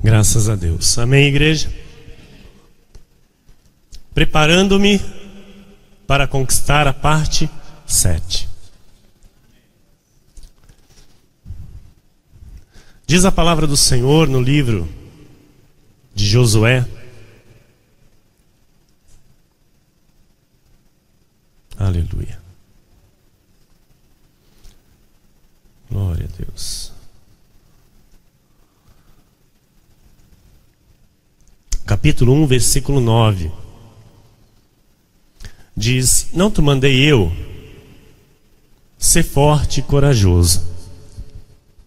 Graças a Deus. Amém, igreja? Preparando-me para conquistar a parte 7. Diz a palavra do Senhor no livro de Josué. Aleluia. Glória a Deus. Capítulo 1, versículo 9. Diz: não te mandei eu? Sê forte e corajoso.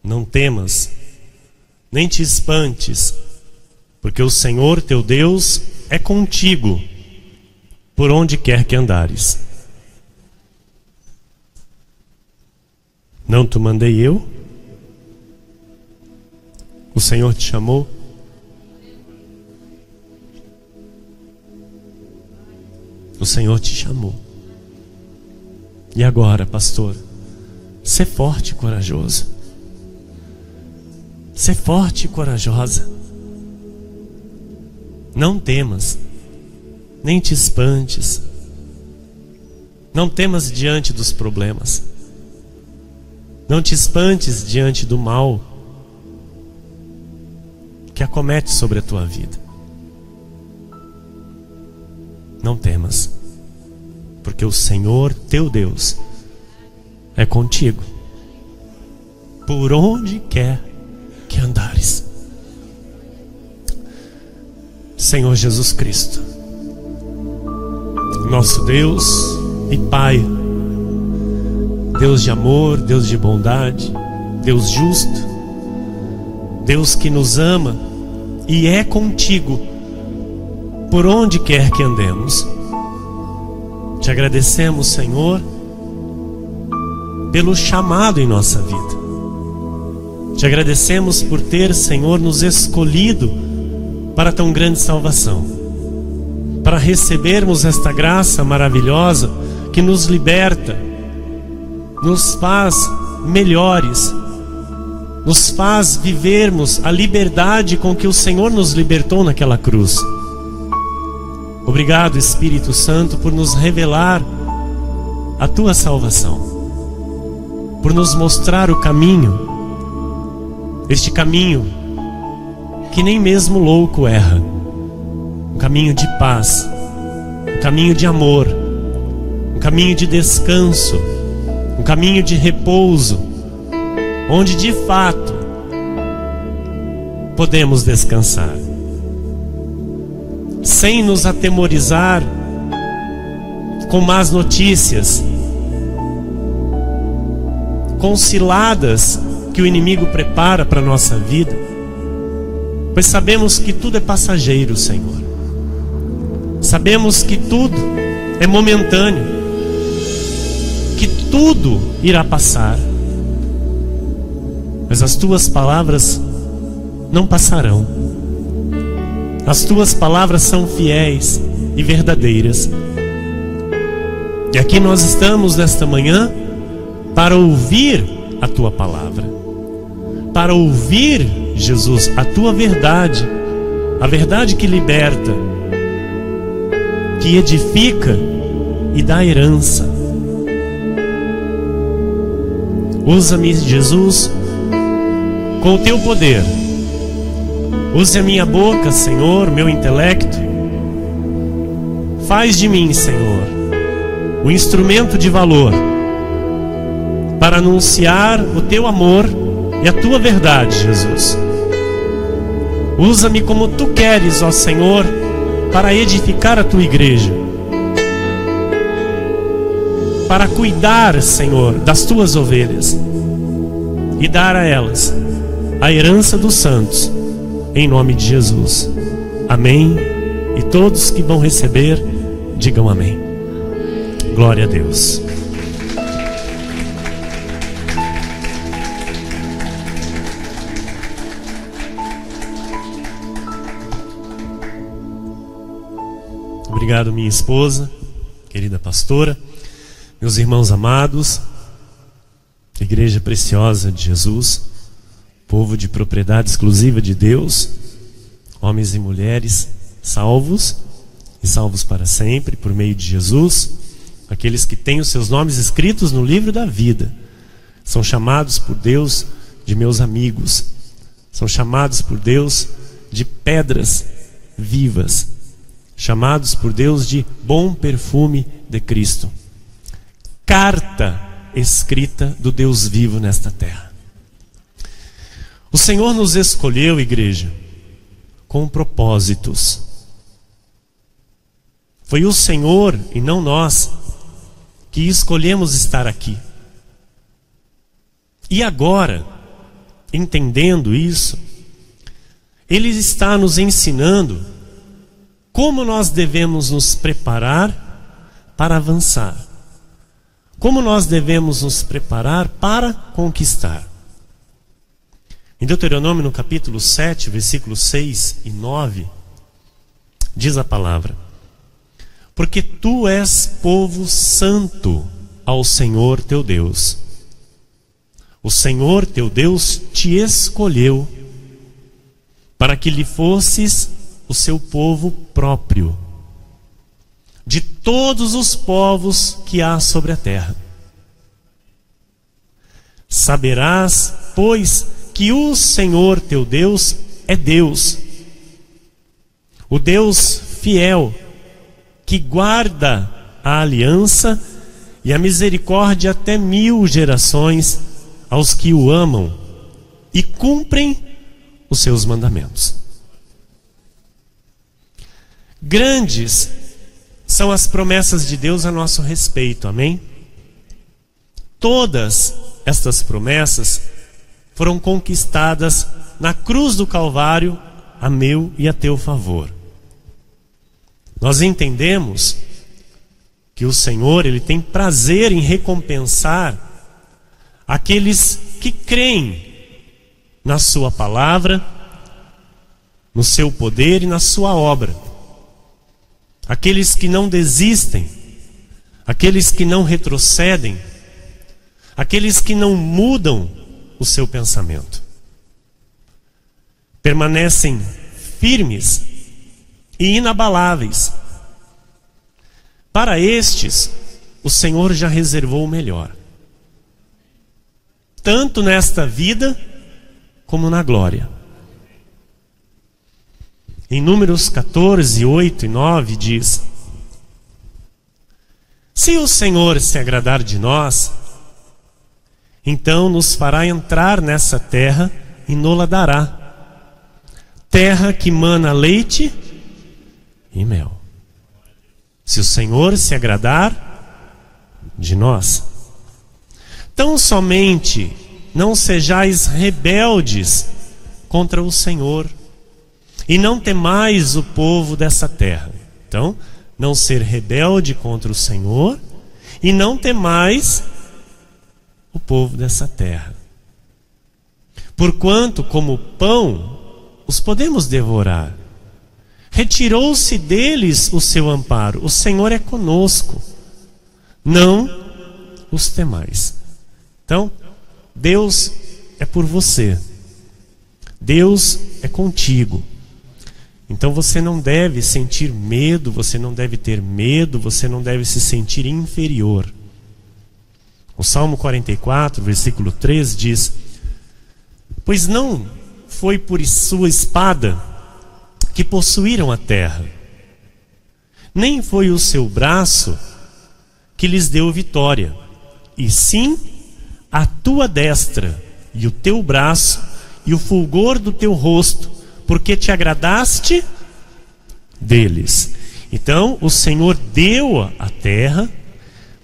Não temas, nem te espantes, porque o Senhor teu Deus é contigo, por onde quer que andares. Não te mandei eu? O Senhor te chamou? O Senhor te chamou. E agora, pastor, sê forte e corajoso. Sê forte e corajosa. Não temas, nem te espantes. Não temas diante dos problemas. Não te espantes diante do mal que acomete sobre a tua vida. Não temas, porque o Senhor teu Deus é contigo, por onde quer que andares. Senhor Jesus Cristo, nosso Deus e Pai, Deus de amor, Deus de bondade, Deus justo, Deus que nos ama e é contigo por onde quer que andemos. Te agradecemos, Senhor, pelo chamado em nossa vida. Te agradecemos por ter, Senhor, nos escolhido para tão grande salvação, para recebermos esta graça maravilhosa que nos liberta, nos faz melhores, nos faz vivermos a liberdade com que o Senhor nos libertou naquela cruz. Obrigado, Espírito Santo, por nos revelar a tua salvação, por nos mostrar o caminho, este caminho que nem mesmo louco erra, um caminho de paz, um caminho de amor, um caminho de descanso, um caminho de repouso, onde de fato podemos descansar, sem nos atemorizar com más notícias, com ciladas que o inimigo prepara para a nossa vida, pois sabemos que tudo é passageiro, Senhor. Sabemos que tudo é momentâneo, que tudo irá passar, mas as tuas palavras não passarão. As tuas palavras são fiéis e verdadeiras. E aqui nós estamos nesta manhã para ouvir a tua palavra, para ouvir, Jesus, a tua verdade, a verdade que liberta, que edifica e dá herança. Usa-me, Jesus, com o teu poder. Use a minha boca, Senhor, meu intelecto. Faz de mim, Senhor, o instrumento de valor para anunciar o teu amor e a tua verdade, Jesus. Usa-me como tu queres, ó Senhor, para edificar a tua igreja, para cuidar, Senhor, das tuas ovelhas e dar a elas a herança dos santos, em nome de Jesus. Amém. E todos que vão receber, digam amém. Glória a Deus. Obrigado, minha esposa, querida pastora, meus irmãos amados, igreja preciosa de Jesus, povo de propriedade exclusiva de Deus, homens e mulheres salvos e salvos para sempre por meio de Jesus, aqueles que têm os seus nomes escritos no livro da vida, são chamados por Deus de meus amigos, são chamados por Deus de pedras vivas, chamados por Deus de bom perfume de Cristo. Carta escrita do Deus vivo nesta terra. O Senhor nos escolheu, igreja, com propósitos. Foi o Senhor e não nós que escolhemos estar aqui. E agora, entendendo isso, Ele está nos ensinando como nós devemos nos preparar para avançar. Como nós devemos nos preparar para conquistar. Em Deuteronômio, no capítulo 7, versículos 6 e 9, diz a palavra: porque tu és povo santo ao Senhor teu Deus. O Senhor teu Deus te escolheu para que lhe fosses o seu povo próprio, de todos os povos que há sobre a terra. Saberás, pois, que o Senhor teu Deus é Deus, o Deus fiel, que guarda a aliança e a misericórdia até 1000 gerações aos que o amam e cumprem os seus mandamentos. Grandes são as promessas de Deus a nosso respeito, amém? Todas estas promessas foram conquistadas na cruz do Calvário a meu e a teu favor. Nós entendemos que o Senhor, Ele tem prazer em recompensar aqueles que creem na sua palavra, no seu poder e na sua obra. Aqueles que não desistem, aqueles que não retrocedem, aqueles que não mudam o seu pensamento. Permanecem firmes e inabaláveis. Para estes, o Senhor já reservou o melhor, tanto nesta vida como na glória. Em Números 14, 8 e 9 diz: se o Senhor se agradar de nós, então nos fará entrar nessa terra e nos-la dará, terra que mana leite e mel. Se o Senhor se agradar de nós. Tão somente não sejais rebeldes contra o Senhor, e não temais o povo dessa terra. Então, não ser rebelde contra o Senhor, e não temais o povo dessa terra. Porquanto, como pão, os podemos devorar. Retirou-se deles o seu amparo. O Senhor é conosco. Não os temais. Então, Deus é por você. Deus é contigo. Então você não deve sentir medo, você não deve ter medo, você não deve se sentir inferior. O Salmo 44, versículo 3 diz: pois não foi por sua espada que possuíram a terra, nem foi o seu braço que lhes deu vitória, e sim a tua destra, e o teu braço, e o fulgor do teu rosto, porque te agradaste deles. Então o Senhor deu a terra,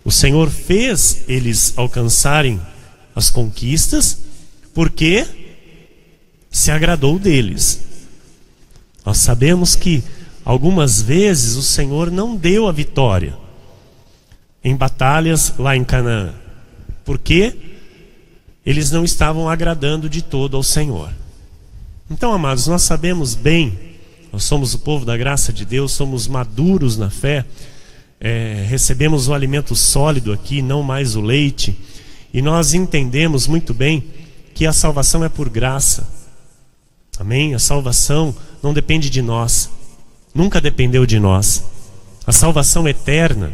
o Senhor fez eles alcançarem as conquistas, porque se agradou deles. Nós sabemos que algumas vezes o Senhor não deu a vitória em batalhas lá em Canaã, porque eles não estavam agradando de todo ao Senhor. Então, amados, nós sabemos bem, nós somos o povo da graça de Deus, somos maduros na fé, recebemos o alimento sólido aqui, não mais o leite, e nós entendemos muito bem que a salvação é por graça. Amém? A salvação não depende de nós, nunca dependeu de nós. A salvação eterna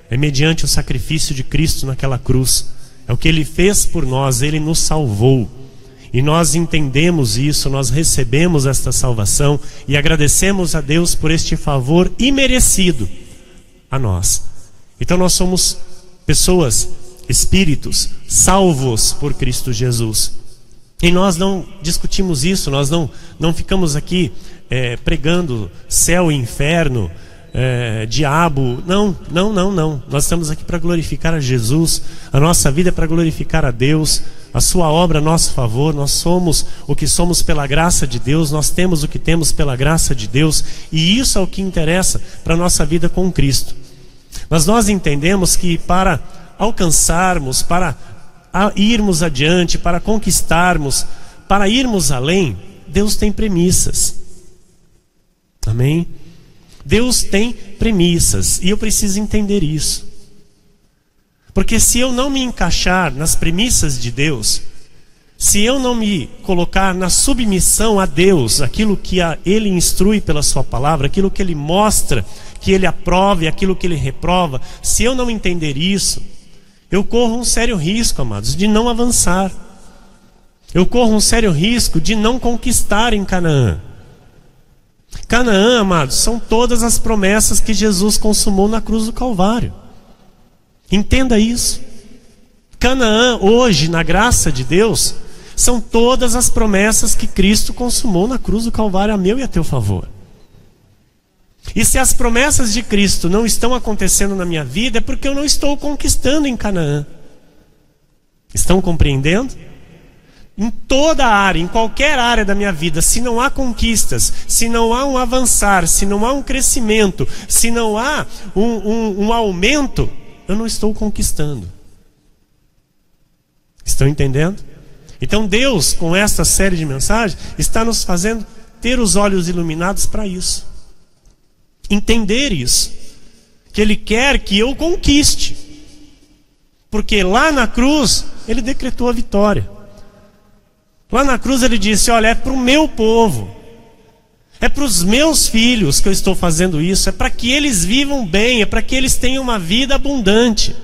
é mediante o sacrifício de Cristo naquela cruz. É o que Ele fez por nós, Ele nos salvou. E nós entendemos isso, nós recebemos esta salvação e agradecemos a Deus por este favor imerecido a nós. Então nós somos pessoas, espíritos, salvos por Cristo Jesus. E nós não discutimos isso, nós não ficamos aqui pregando céu e inferno, diabo. Não. Nós estamos aqui para glorificar a Jesus. A nossa vida é para glorificar a Deus. A sua obra a nosso favor. Nós somos o que somos pela graça de Deus. Nós temos o que temos pela graça de Deus. E isso é o que interessa para a nossa vida com Cristo. Mas nós entendemos que para alcançarmos, para irmos adiante, para conquistarmos, para irmos além, Deus tem premissas. Amém? Deus tem premissas e eu preciso entender isso. Porque se eu não me encaixar nas premissas de Deus, se eu não me colocar na submissão a Deus, aquilo que Ele instrui pela sua palavra, aquilo que Ele mostra, que Ele aprova e aquilo que Ele reprova, se eu não entender isso, eu corro um sério risco, amados, de não avançar. Eu corro um sério risco de não conquistar em Canaã. Canaã, amados, são todas as promessas que Jesus consumou na cruz do Calvário. Entenda isso. Canaã, hoje, na graça de Deus, são todas as promessas que Cristo consumou na cruz do Calvário a meu e a teu favor. E se as promessas de Cristo não estão acontecendo na minha vida, é porque eu não estou conquistando em Canaã. Estão compreendendo? Em toda área, em qualquer área da minha vida, se não há conquistas, se não há um avançar, se não há um crescimento, se não há um aumento, eu não estou conquistando. Estão entendendo? Então Deus, com esta série de mensagens, está nos fazendo ter os olhos iluminados para isso. Entender isso. Que Ele quer que eu conquiste. Porque lá na cruz, Ele decretou a vitória. Lá na cruz Ele disse, olha, é para o meu povo. É para os meus filhos que eu estou fazendo isso. É para que eles vivam bem. É para que eles tenham uma vida abundante.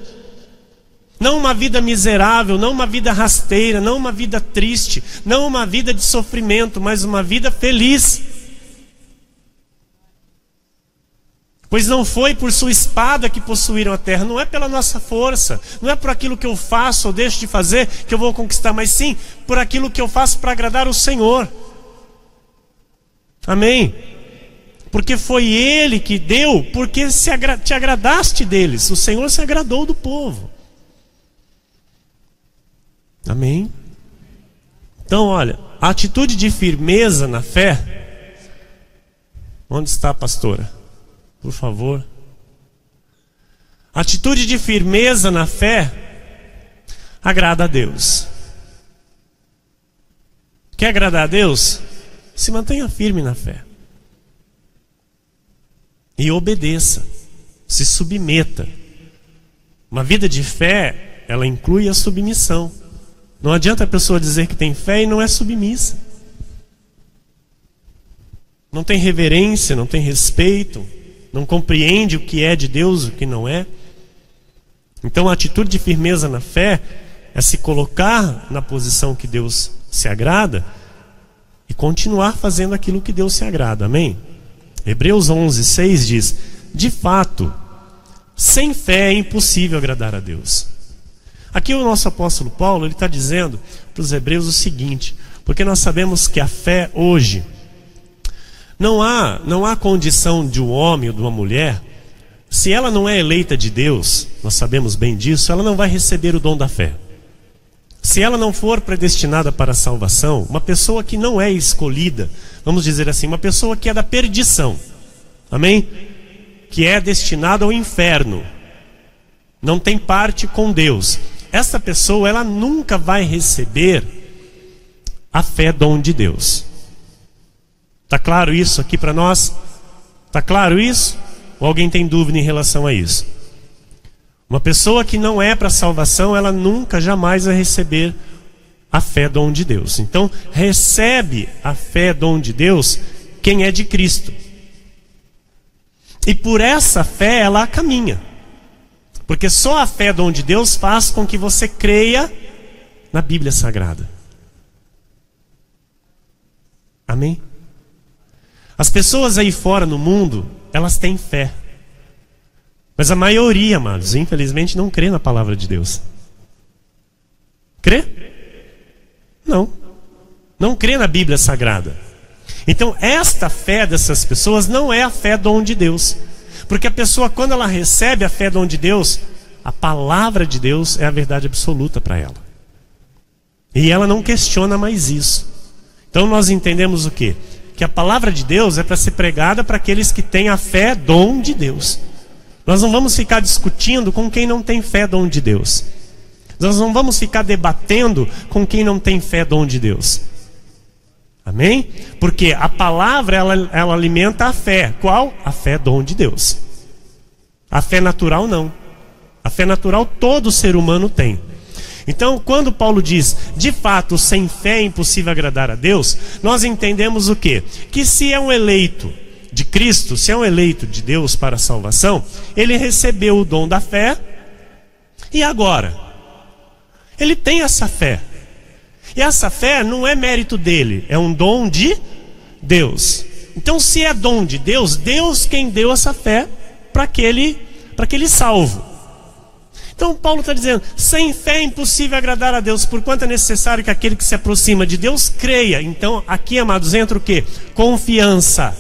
Não uma vida miserável, não uma vida rasteira, não uma vida triste, não uma vida de sofrimento, mas uma vida feliz. Pois não foi por sua espada que possuíram a terra, não é pela nossa força, não é por aquilo que eu faço ou deixo de fazer que eu vou conquistar, mas sim por aquilo que eu faço para agradar o Senhor. Amém? Porque foi Ele que deu, porque te agradaste deles, o Senhor se agradou do povo. Amém? Então olha, a atitude de firmeza na fé. Onde está a pastora? Por favor. Atitude de firmeza na fé agrada a Deus. Quer agradar a Deus? Se mantenha firme na fé. E obedeça. Se submeta. Uma vida de fé, ela inclui a submissão. Não adianta a pessoa dizer que tem fé e não é submissa. Não tem reverência, não tem respeito, não compreende o que é de Deus, o que não é. Então a atitude de firmeza na fé é se colocar na posição que Deus se agrada e continuar fazendo aquilo que Deus se agrada. Amém? Hebreus 11:6 diz: de fato, sem fé é impossível agradar a Deus. Aqui o nosso apóstolo Paulo, ele está dizendo para os hebreus o seguinte, porque nós sabemos que a fé hoje, não há condição de um homem ou de uma mulher, se ela não é eleita de Deus, nós sabemos bem disso, ela não vai receber o dom da fé. Se ela não for predestinada para a salvação, uma pessoa que não é escolhida, vamos dizer assim, uma pessoa que é da perdição, amém? Que é destinada ao inferno, não tem parte com Deus. Essa pessoa, ela nunca vai receber a fé dom de Deus. Está claro isso aqui para nós? Está claro isso? Ou alguém tem dúvida em relação a isso? Uma pessoa que não é para a salvação, ela nunca, jamais vai receber a fé dom de Deus. Então, recebe a fé dom de Deus quem é de Cristo. E por essa fé ela caminha. Porque só a fé dom de Deus faz com que você creia na Bíblia Sagrada. Amém? As pessoas aí fora no mundo, elas têm fé. Mas a maioria, amados, infelizmente não crê na palavra de Deus. Crê? Não. Não crê na Bíblia Sagrada. Então, esta fé dessas pessoas não é a fé dom de Deus. Porque a pessoa, quando ela recebe a fé dom de Deus, a palavra de Deus é a verdade absoluta para ela. E ela não questiona mais isso. Então, nós entendemos o quê? Que a palavra de Deus é para ser pregada para aqueles que têm a fé dom de Deus. Nós não vamos ficar discutindo com quem não tem fé dom de Deus. Nós não vamos ficar debatendo com quem não tem fé dom de Deus. Amém? Porque a palavra, ela alimenta a fé. Qual? A fé dom de Deus. A fé natural não. A fé natural todo ser humano tem. Então, quando Paulo diz, de fato, sem fé é impossível agradar a Deus, nós entendemos o quê? Que se é um eleito de Cristo, se é um eleito de Deus para a salvação, ele recebeu o dom da fé, e agora? Ele tem essa fé. E essa fé não é mérito dele, é um dom de Deus. Então, se é dom de Deus, Deus quem deu essa fé para aquele salvo. Então Paulo está dizendo, sem fé é impossível agradar a Deus, porquanto é necessário que aquele que se aproxima de Deus creia. Então aqui, amados, entra o quê? Confiança.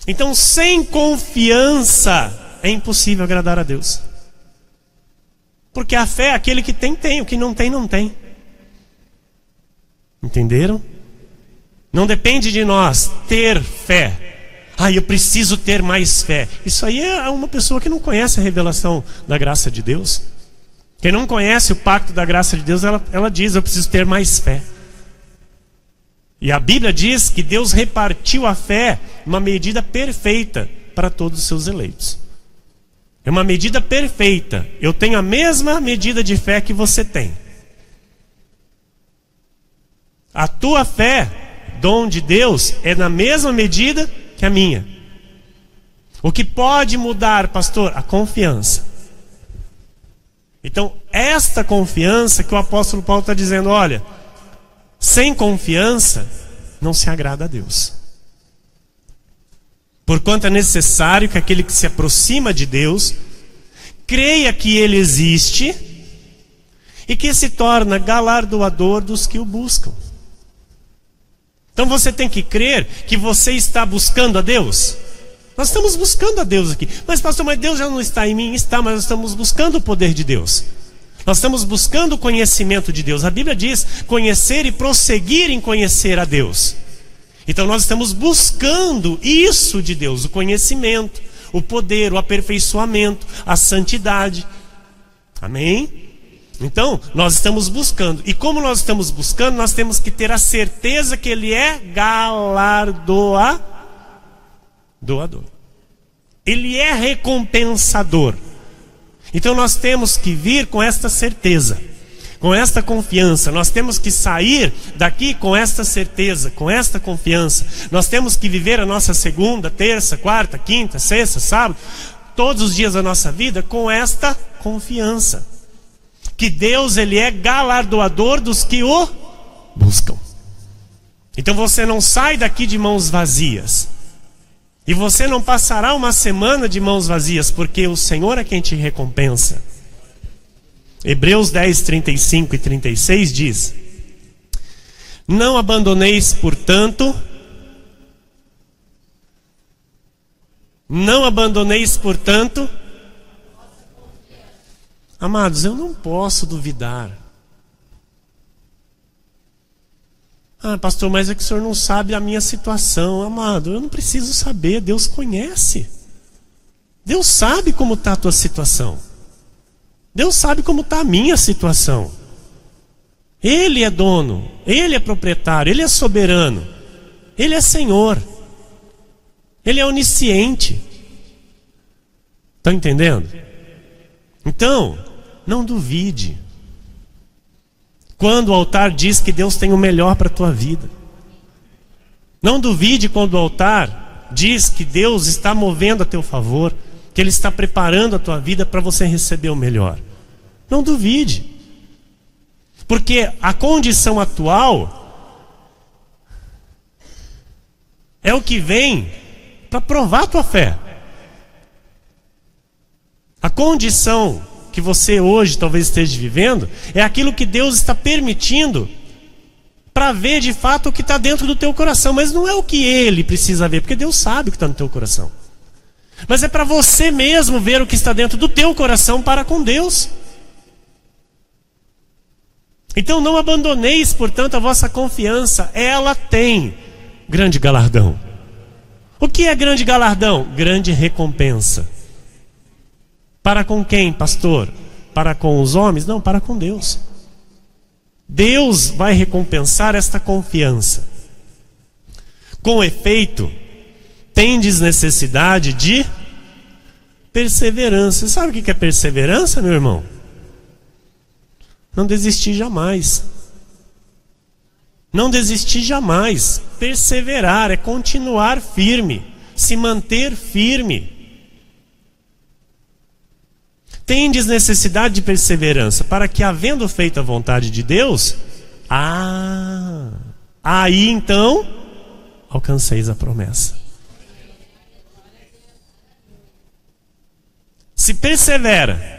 Então sem confiança é impossível agradar a Deus. Porque a fé é aquele que tem, o que não tem, não tem. Entenderam? Não depende de nós ter fé. Eu preciso ter mais fé. Isso aí é uma pessoa que não conhece a revelação da graça de Deus. Quem não conhece o pacto da graça de Deus, ela diz, eu preciso ter mais fé. E a Bíblia diz que Deus repartiu a fé uma medida perfeita para todos os seus eleitos. É uma medida perfeita. Eu tenho a mesma medida de fé que você tem. A tua fé, dom de Deus, é na mesma medida que a minha. O que pode mudar, pastor? A confiança. Então, esta confiança que o apóstolo Paulo está dizendo, olha, sem confiança não se agrada a Deus. Porquanto é necessário que aquele que se aproxima de Deus creia que Ele existe e que se torna galardoador dos que o buscam. Então você tem que crer que você está buscando a Deus. Nós estamos buscando a Deus aqui. Mas pastor, mas Deus já não está em mim? Está, mas nós estamos buscando o poder de Deus. Nós estamos buscando o conhecimento de Deus. A Bíblia diz conhecer e prosseguir em conhecer a Deus. Então nós estamos buscando isso de Deus, o conhecimento, o poder, o aperfeiçoamento, a santidade. Amém? Então, nós estamos buscando. E como nós estamos buscando, nós temos que ter a certeza que Ele é galardoador. Ele é recompensador. Então nós temos que vir com esta certeza, com esta confiança. Nós temos que sair daqui com esta certeza, com esta confiança. Nós temos que viver a nossa segunda, terça, quarta, quinta, sexta, sábado, todos os dias da nossa vida com esta confiança. Que Deus, Ele é galardoador dos que o buscam. Então você não sai daqui de mãos vazias. E você não passará uma semana de mãos vazias, porque o Senhor é quem te recompensa. Hebreus 10, 35 e 36 diz: Não abandoneis, portanto, amados, eu não posso duvidar. Pastor, mas é que o senhor não sabe a minha situação. Amado, eu não preciso saber, Deus conhece. Deus sabe como está a tua situação. Deus sabe como está a minha situação. Ele é dono, Ele é proprietário, Ele é soberano, Ele é Senhor, Ele é onisciente. Estão entendendo? Então, não duvide. quando o altar diz que Deus tem o melhor para a tua vida. Não duvide quando o altar diz que Deus está movendo a teu favor, que Ele está preparando a tua vida para você receber o melhor. Não duvide. Porque a condição atual é o que vem para provar a tua fé. A condição que você hoje talvez esteja vivendo é aquilo que Deus está permitindo para ver de fato o que está dentro do teu coração. Mas não é o que Ele precisa ver, porque Deus sabe o que está no teu coração. Mas é para você mesmo ver o que está dentro do teu coração para com Deus. Então não abandoneis, portanto, a vossa confiança. Ela tem grande galardão. O que é grande galardão? Grande recompensa. Para com quem, pastor? Para com os homens? Não, para com Deus. Deus vai recompensar esta confiança. Com efeito, tendes necessidade de perseverança. Você sabe o que é perseverança, meu irmão? Não desistir jamais. Não desistir jamais. Perseverar é continuar firme, se manter firme. Tendes necessidade de perseverança, para que, havendo feito a vontade de Deus, aí então alcanceis a promessa. Se persevera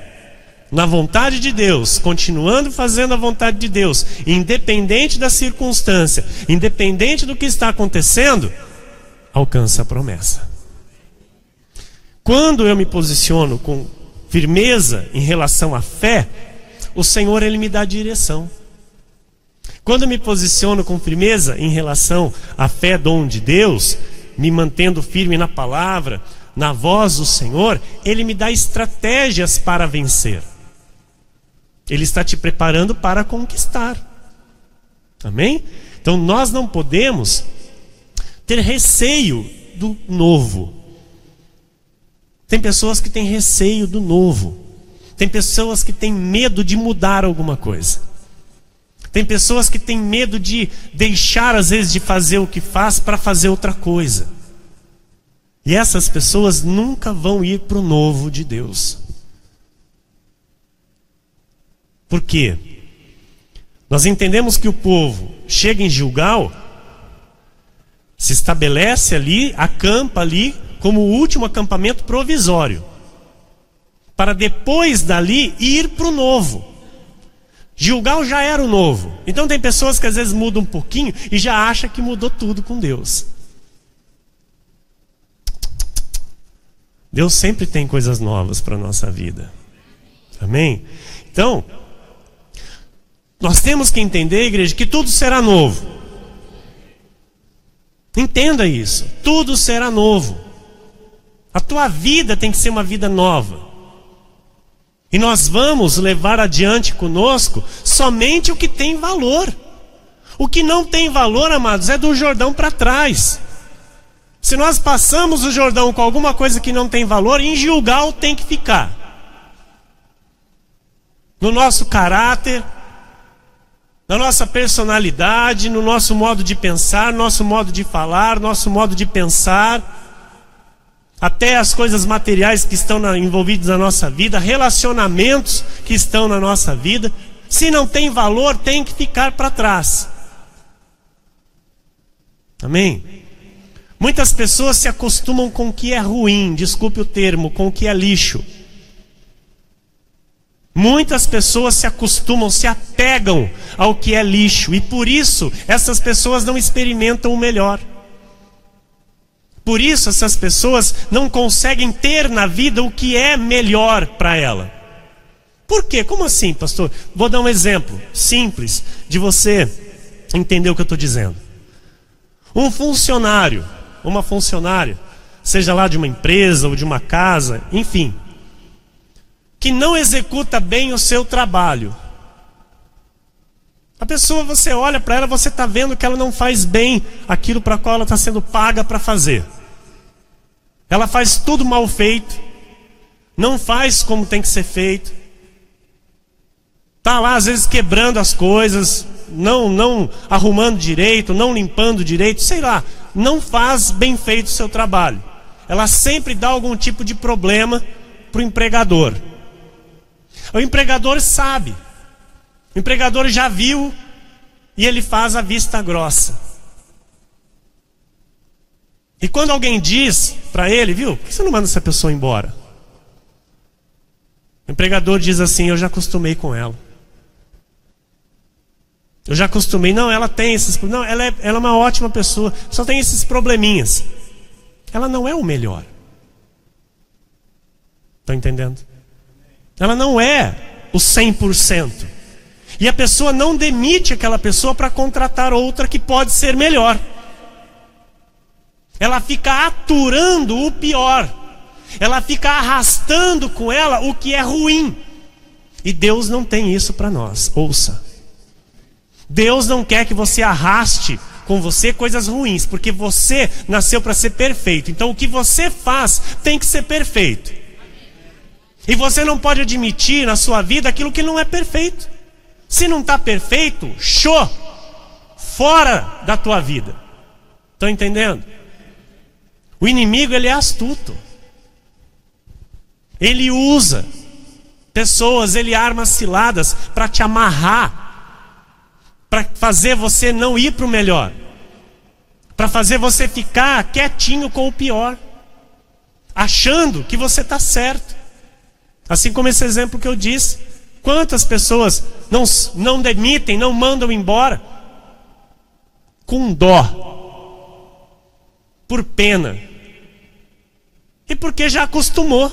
na vontade de Deus, continuando fazendo a vontade de Deus, independente da circunstância, independente do que está acontecendo, alcança a promessa. Quando eu me posiciono com firmeza em relação à fé, o Senhor, Ele me dá direção. Quando eu me posiciono com firmeza em relação à fé, dom de Deus, me mantendo firme na palavra, na voz do Senhor, Ele me dá estratégias para vencer. Ele está te preparando para conquistar. Amém? Então nós não podemos ter receio do novo. Tem pessoas que têm receio do novo. Tem pessoas que têm medo de mudar alguma coisa. Tem pessoas que têm medo de deixar, às vezes, de fazer o que faz para fazer outra coisa. E essas pessoas nunca vão ir para o novo de Deus. Por quê? Nós entendemos que o povo chega em Gilgal, se estabelece ali, acampa ali, como o último acampamento provisório, para depois dali ir para o novo. Gilgal já era o novo. Então tem pessoas que às vezes mudam um pouquinho e já acham que mudou tudo com Deus. Deus sempre tem coisas novas para a nossa vida. Amém? Então, nós temos que entender, igreja, que tudo será novo. Entenda isso. Tudo será novo. A tua vida tem que ser uma vida nova. E nós vamos levar adiante conosco somente o que tem valor. O que não tem valor, amados, é do Jordão para trás. Se nós passamos o Jordão com alguma coisa que não tem valor, em Gilgal tem que ficar. No nosso caráter, na nossa personalidade, no nosso modo de pensar, nosso modo de falar, nosso modo de pensar, até as coisas materiais que estão envolvidas na nossa vida, relacionamentos que estão na nossa vida, se não tem valor, tem que ficar para trás. Amém? Muitas pessoas se acostumam com o que é ruim, desculpe o termo, com o que é lixo. Muitas pessoas se acostumam, se apegam ao que é lixo, e por isso essas pessoas não experimentam o melhor. Por isso essas pessoas não conseguem ter na vida o que é melhor para ela. Por quê? Como assim, pastor? Vou dar um exemplo simples de você entender o que eu estou dizendo. Um funcionário, uma funcionária, seja lá de uma empresa ou de uma casa, enfim, que não executa bem o seu trabalho. A pessoa, você olha para ela, você está vendo que ela não faz bem aquilo para qual ela está sendo paga para fazer. Ela faz tudo mal feito, não faz como tem que ser feito. Está lá às vezes quebrando as coisas, não arrumando direito, não limpando direito, sei lá, não faz bem feito o seu trabalho. Ela sempre dá algum tipo de problema para o empregador. O empregador sabe, o empregador já viu e ele faz a vista grossa. E quando alguém diz para ele, viu, por que você não manda essa pessoa embora? O empregador diz assim: eu já acostumei com ela. Eu já acostumei, não, ela tem esses, não, ela é uma ótima pessoa, só tem esses probleminhas. Ela não é o melhor. Estão entendendo? Ela não é o 100%. E a pessoa não demite aquela pessoa para contratar outra que pode ser melhor. Ela fica aturando o pior. Ela fica arrastando com ela o que é ruim. E Deus não tem isso para nós. Ouça. Deus não quer que você arraste com você coisas ruins, porque você nasceu para ser perfeito. Então o que você faz tem que ser perfeito. E você não pode admitir na sua vida aquilo que não é perfeito. Se não está perfeito, show! Fora da tua vida. Estão entendendo? O inimigo, ele é astuto. Ele usa pessoas, ele arma ciladas para te amarrar, para fazer você não ir para o melhor, para fazer você ficar quietinho com o pior, achando que você está certo. Assim como esse exemplo que eu disse. Quantas pessoas não demitem, não mandam embora com dó, por pena, e porque já acostumou.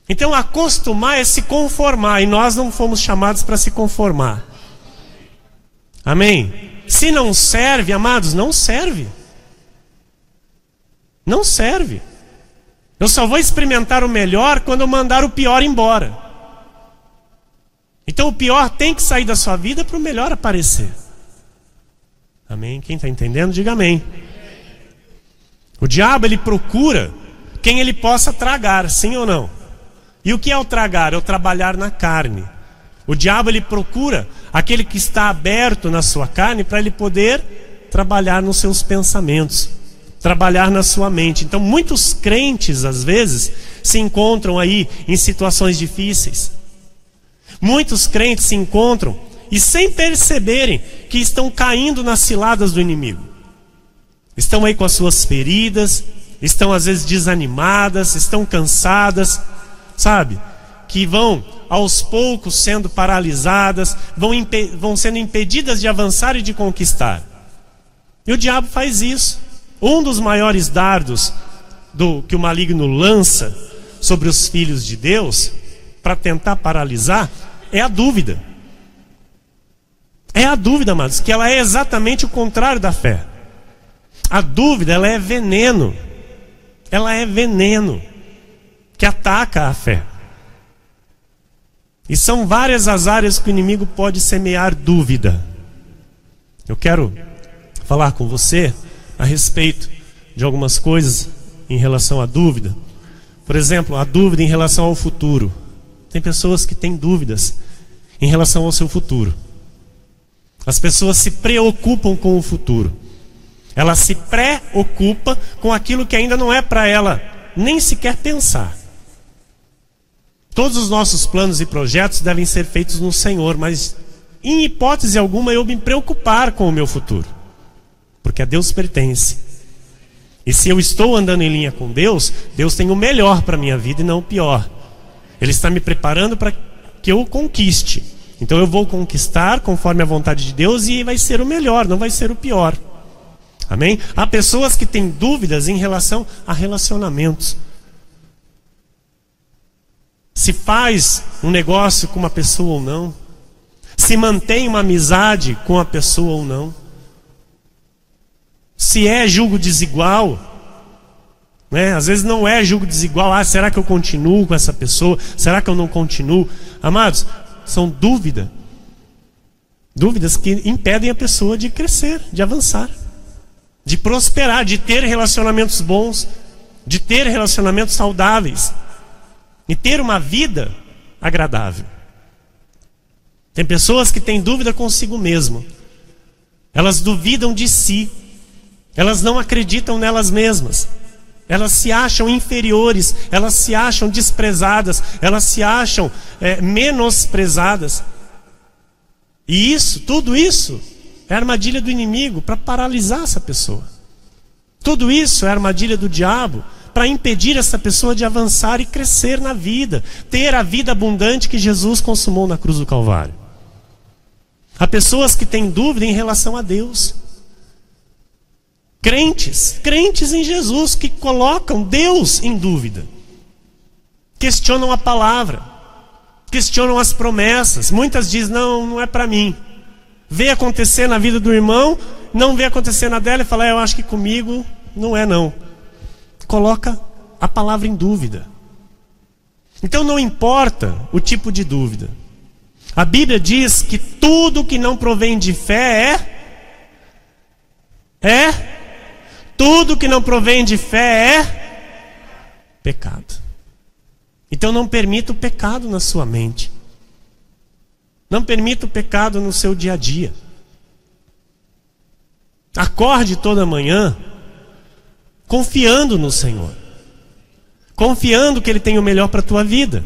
Então acostumar é se conformar, e nós não fomos chamados para se conformar. Amém? Se não serve, amados, não serve. Não serve. Eu só vou experimentar o melhor quando eu mandar o pior embora. Então o pior tem que sair da sua vida para o melhor aparecer. Amém? Quem está entendendo, diga amém. O diabo, ele procura quem ele possa tragar, sim ou não? E o que é o tragar? É o trabalhar na carne. O diabo, ele procura aquele que está aberto na sua carne para ele poder trabalhar nos seus pensamentos, trabalhar na sua mente. Então muitos crentes às vezes se encontram aí em situações difíceis. Muitos crentes se encontram e sem perceberem que estão caindo nas ciladas do inimigo. Estão aí com as suas feridas, estão às vezes desanimadas, estão cansadas, sabe? Que vão aos poucos sendo paralisadas, vão sendo impedidas de avançar e de conquistar. E o diabo faz isso. Um dos maiores dardos que o maligno lança sobre os filhos de Deus, para tentar paralisar, é a dúvida. É a dúvida, amados, que ela é exatamente o contrário da fé. A dúvida, ela é veneno. Ela é veneno que ataca a fé. E são várias as áreas que o inimigo pode semear dúvida. Eu quero falar com você a respeito de algumas coisas em relação à dúvida. Por exemplo, a dúvida em relação ao futuro. Tem pessoas que têm dúvidas em relação ao seu futuro. As pessoas se preocupam com o futuro. Ela se preocupa com aquilo que ainda não é para ela nem sequer pensar. Todos os nossos planos e projetos devem ser feitos no Senhor, mas em hipótese alguma eu me preocupar com o meu futuro, porque a Deus pertence. E se eu estou andando em linha com Deus, Deus tem o melhor para a minha vida e não o pior. Ele está me preparando para que eu conquiste. Então eu vou conquistar conforme a vontade de Deus e vai ser o melhor, não vai ser o pior. Amém? Há pessoas que têm dúvidas em relação a relacionamentos. Se faz um negócio com uma pessoa ou não. Se mantém uma amizade com a pessoa ou não. Se é julgo desigual, né? Às vezes não é julgo desigual. Será que eu continuo com essa pessoa? Será que eu não continuo? Amados, são dúvidas que impedem a pessoa de crescer, de avançar, de prosperar, de ter relacionamentos bons, de ter relacionamentos saudáveis e ter uma vida agradável. Tem pessoas que têm dúvida consigo mesmo. Elas duvidam de si. Elas não acreditam nelas mesmas. Elas se acham inferiores. Elas se acham desprezadas. Elas se acham menosprezadas. E tudo isso é armadilha do inimigo para paralisar essa pessoa. Tudo isso é armadilha do diabo para impedir essa pessoa de avançar e crescer na vida, ter a vida abundante que Jesus consumou na cruz do Calvário. Há pessoas que têm dúvida em relação a Deus. Crentes em Jesus, que colocam Deus em dúvida. Questionam a palavra, questionam as promessas. Muitas dizem, não é para mim. Vê acontecer na vida do irmão, não vê acontecer na dela e fala, eu acho que comigo não é não. Coloca a palavra em dúvida. Então não importa o tipo de dúvida. A Bíblia diz que tudo que não provém de fé tudo que não provém de fé é pecado. Então não permita o pecado na sua mente. Não permita o pecado no seu dia a dia. Acorde toda manhã confiando no Senhor. Confiando que Ele tem o melhor para a tua vida.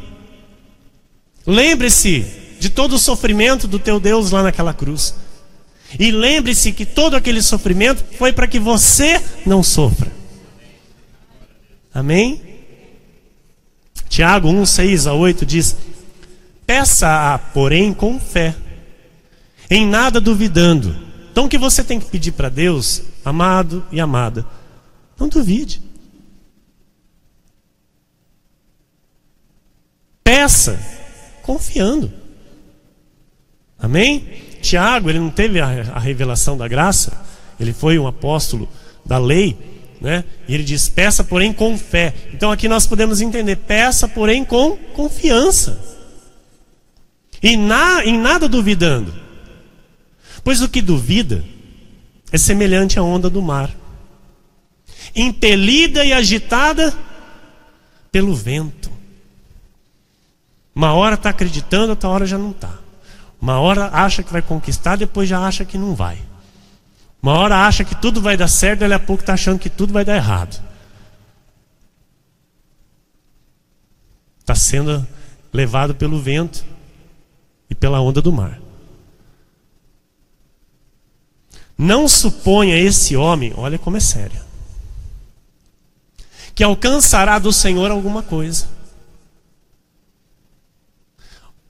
Lembre-se de todo o sofrimento do teu Deus lá naquela cruz. E lembre-se que todo aquele sofrimento foi para que você não sofra. Amém? Tiago 1:6-8 diz: peça-a, porém, com fé, em nada duvidando. Então o que você tem que pedir para Deus, amado e amada, não duvide. Peça confiando. Amém? Tiago, ele não teve a revelação da graça. Ele foi um apóstolo da lei, né? E ele diz, peça porém com fé. Então aqui nós podemos entender, peça porém com confiança. E em nada duvidando. Pois o que duvida é semelhante à onda do mar, impelida e agitada pelo vento. Uma hora está acreditando, outra hora já não está. Uma hora acha que vai conquistar, depois já acha que não vai. Uma hora acha que tudo vai dar certo, daqui a pouco está achando que tudo vai dar errado. Está sendo levado pelo vento e pela onda do mar. Não suponha esse homem, olha como é sério, que alcançará do Senhor alguma coisa.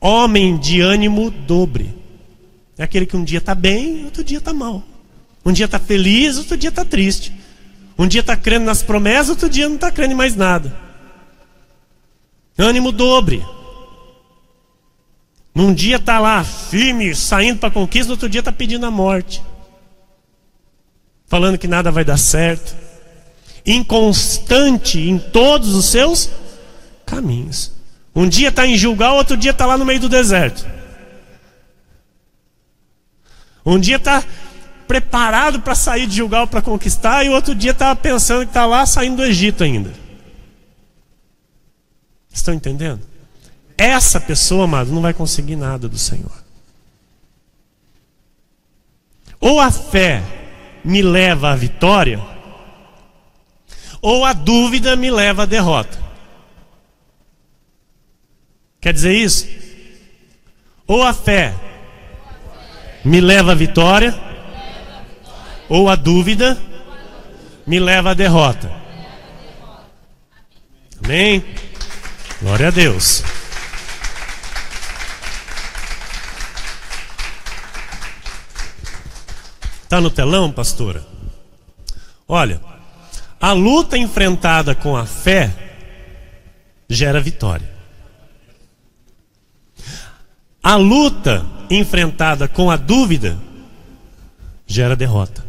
Homem de ânimo dobre. É aquele que um dia está bem, outro dia está mal. Um dia está feliz, outro dia está triste. Um dia está crendo nas promessas, outro dia não está crendo em mais nada. Ânimo dobre. Num dia está lá firme, saindo para a conquista, outro dia está pedindo a morte. Falando que nada vai dar certo. Inconstante em todos os seus caminhos. Um dia está em Gilgal, outro dia está lá no meio do deserto. Um dia está preparado para sair de Gilgal para conquistar, e outro dia está pensando que está lá saindo do Egito ainda. Estão entendendo? Essa pessoa, amado, não vai conseguir nada do Senhor. Ou a fé me leva à vitória, ou a dúvida me leva à derrota. Quer dizer isso? Ou a fé me leva à vitória, ou a dúvida me leva à derrota. Amém? Glória a Deus. Está no telão, pastora? Olha, a luta enfrentada com a fé gera vitória. A luta enfrentada com a dúvida gera derrota.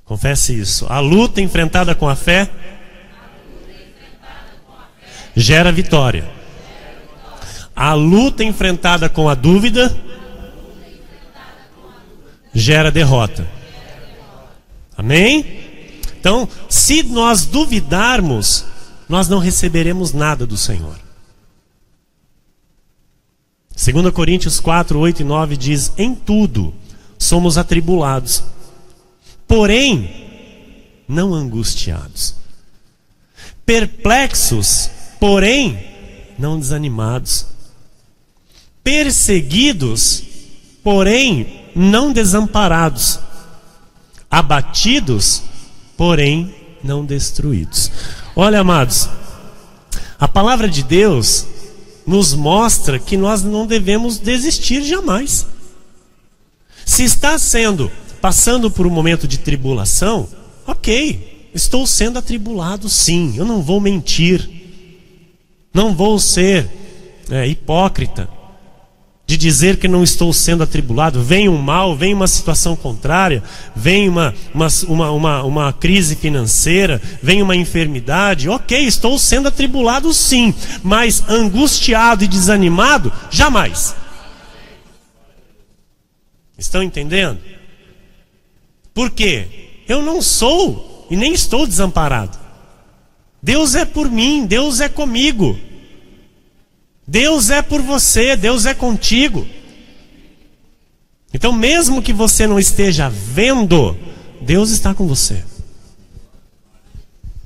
Confesse isso. A luta enfrentada com a fé gera vitória. A luta enfrentada com a dúvida gera derrota. Amém? Então, se nós duvidarmos, nós não receberemos nada do Senhor. 2 Coríntios 4, 8 e 9 diz: em tudo somos atribulados, porém não angustiados, perplexos, porém não desanimados, perseguidos, porém não desamparados, abatidos, porém não destruídos. Olha, amados, a palavra de Deus nos mostra que nós não devemos desistir jamais. Se está passando por um momento de tribulação, ok, estou sendo atribulado sim, eu não vou mentir, não vou ser hipócrita de dizer que não estou sendo atribulado. Vem um mal, vem uma situação contrária, vem uma crise financeira, vem uma enfermidade, ok, estou sendo atribulado sim, mas angustiado e desanimado, jamais. Estão entendendo? Por quê? Eu não sou e nem estou desamparado. Deus é por mim, Deus é comigo. Deus é por você, Deus é contigo. Então, mesmo que você não esteja vendo, Deus está com você.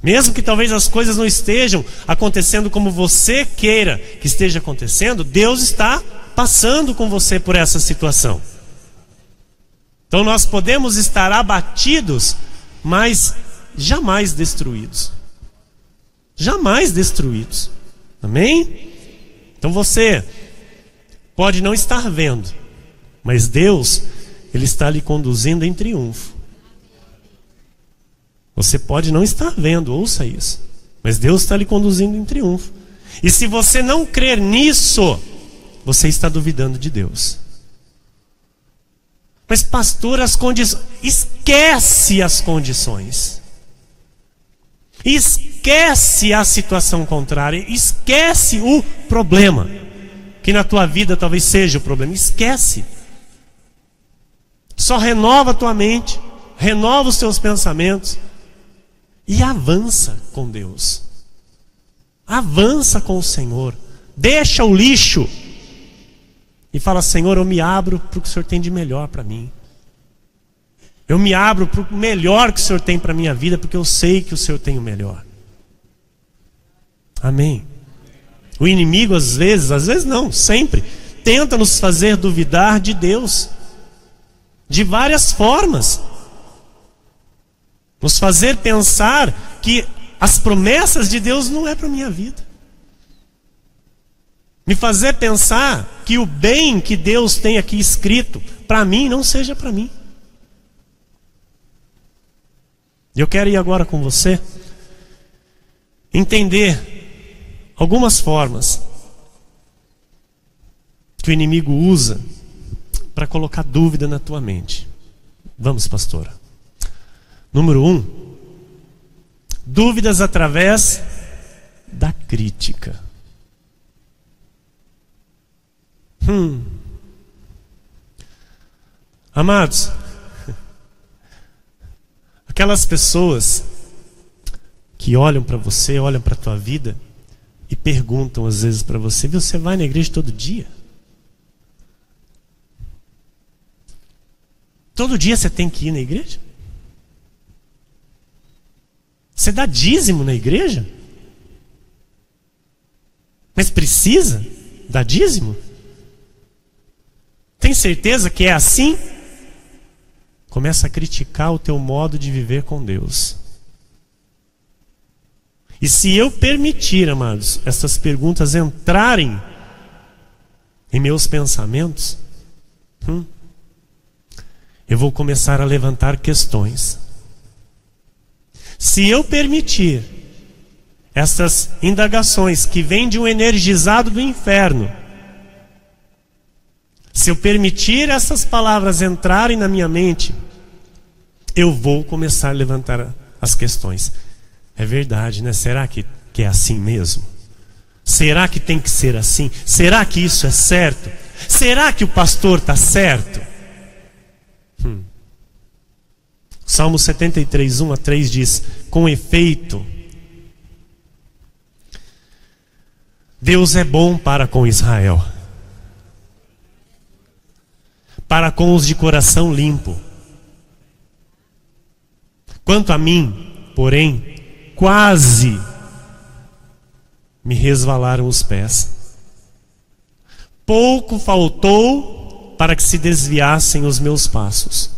Mesmo que talvez as coisas não estejam acontecendo como você queira que esteja acontecendo, Deus está passando com você por essa situação. Então nós podemos estar abatidos, mas jamais destruídos. Jamais destruídos. Amém? Então você pode não estar vendo, mas Deus, Ele está lhe conduzindo em triunfo. Você pode não estar vendo, ouça isso, mas Deus está lhe conduzindo em triunfo. E se você não crer nisso, você está duvidando de Deus. Mas pastor, as condições, esquece as condições. Esquece a situação contrária, esquece o problema, que na tua vida talvez seja o problema, esquece. Só renova a tua mente, renova os teus pensamentos e avança com Deus. Avança com o Senhor, deixa o lixo e fala: Senhor, eu me abro para o que o Senhor tem de melhor para mim. Eu me abro para o melhor que o Senhor tem para a minha vida, porque eu sei que o Senhor tem o melhor. Amém. O inimigo às vezes não, sempre, tenta nos fazer duvidar de Deus. De várias formas. Nos fazer pensar que as promessas de Deus não é para a minha vida. Me fazer pensar que o bem que Deus tem aqui escrito para mim não seja para mim. Eu quero ir agora com você entender algumas formas que o inimigo usa para colocar dúvida na tua mente. Vamos, pastora. Número 1, dúvidas através da crítica. Amados, aquelas pessoas que olham para você, olham para a tua vida e perguntam às vezes para você: você vai na igreja todo dia? Todo dia você tem que ir na igreja? Você dá dízimo na igreja? Mas precisa dar dízimo? Tem certeza que é assim? Começa a criticar o teu modo de viver com Deus. E se eu permitir, amados, essas perguntas entrarem em meus pensamentos, eu vou começar a levantar questões. Se eu permitir essas indagações que vêm de um energizado do inferno, se eu permitir essas palavras entrarem na minha mente, eu vou começar a levantar as questões. É verdade, né? Será que é assim mesmo? Será que tem que ser assim? Será que isso é certo? Será que o pastor está certo? Salmo 73, 1 a 3 diz: com efeito, Deus é bom para com Israel, para com os de coração limpo. Quanto a mim, porém, quase me resvalaram os pés. Pouco faltou para que se desviassem os meus passos.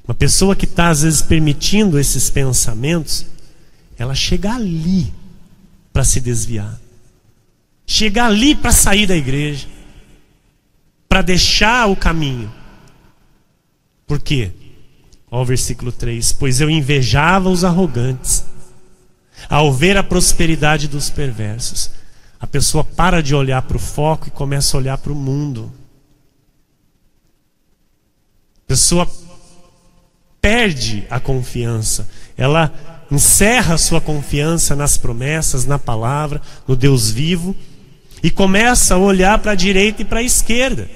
Uma pessoa que está às vezes permitindo esses pensamentos, ela chega ali para se desviar. Chega ali para sair da igreja. Para deixar o caminho. Por quê? Olha o versículo 3. Pois eu invejava os arrogantes, ao ver a prosperidade dos perversos. A pessoa para de olhar para o foco e começa a olhar para o mundo. A pessoa perde a confiança. Ela encerra a sua confiança nas promessas, na palavra, no Deus vivo, e começa a olhar para a direita e para a esquerda.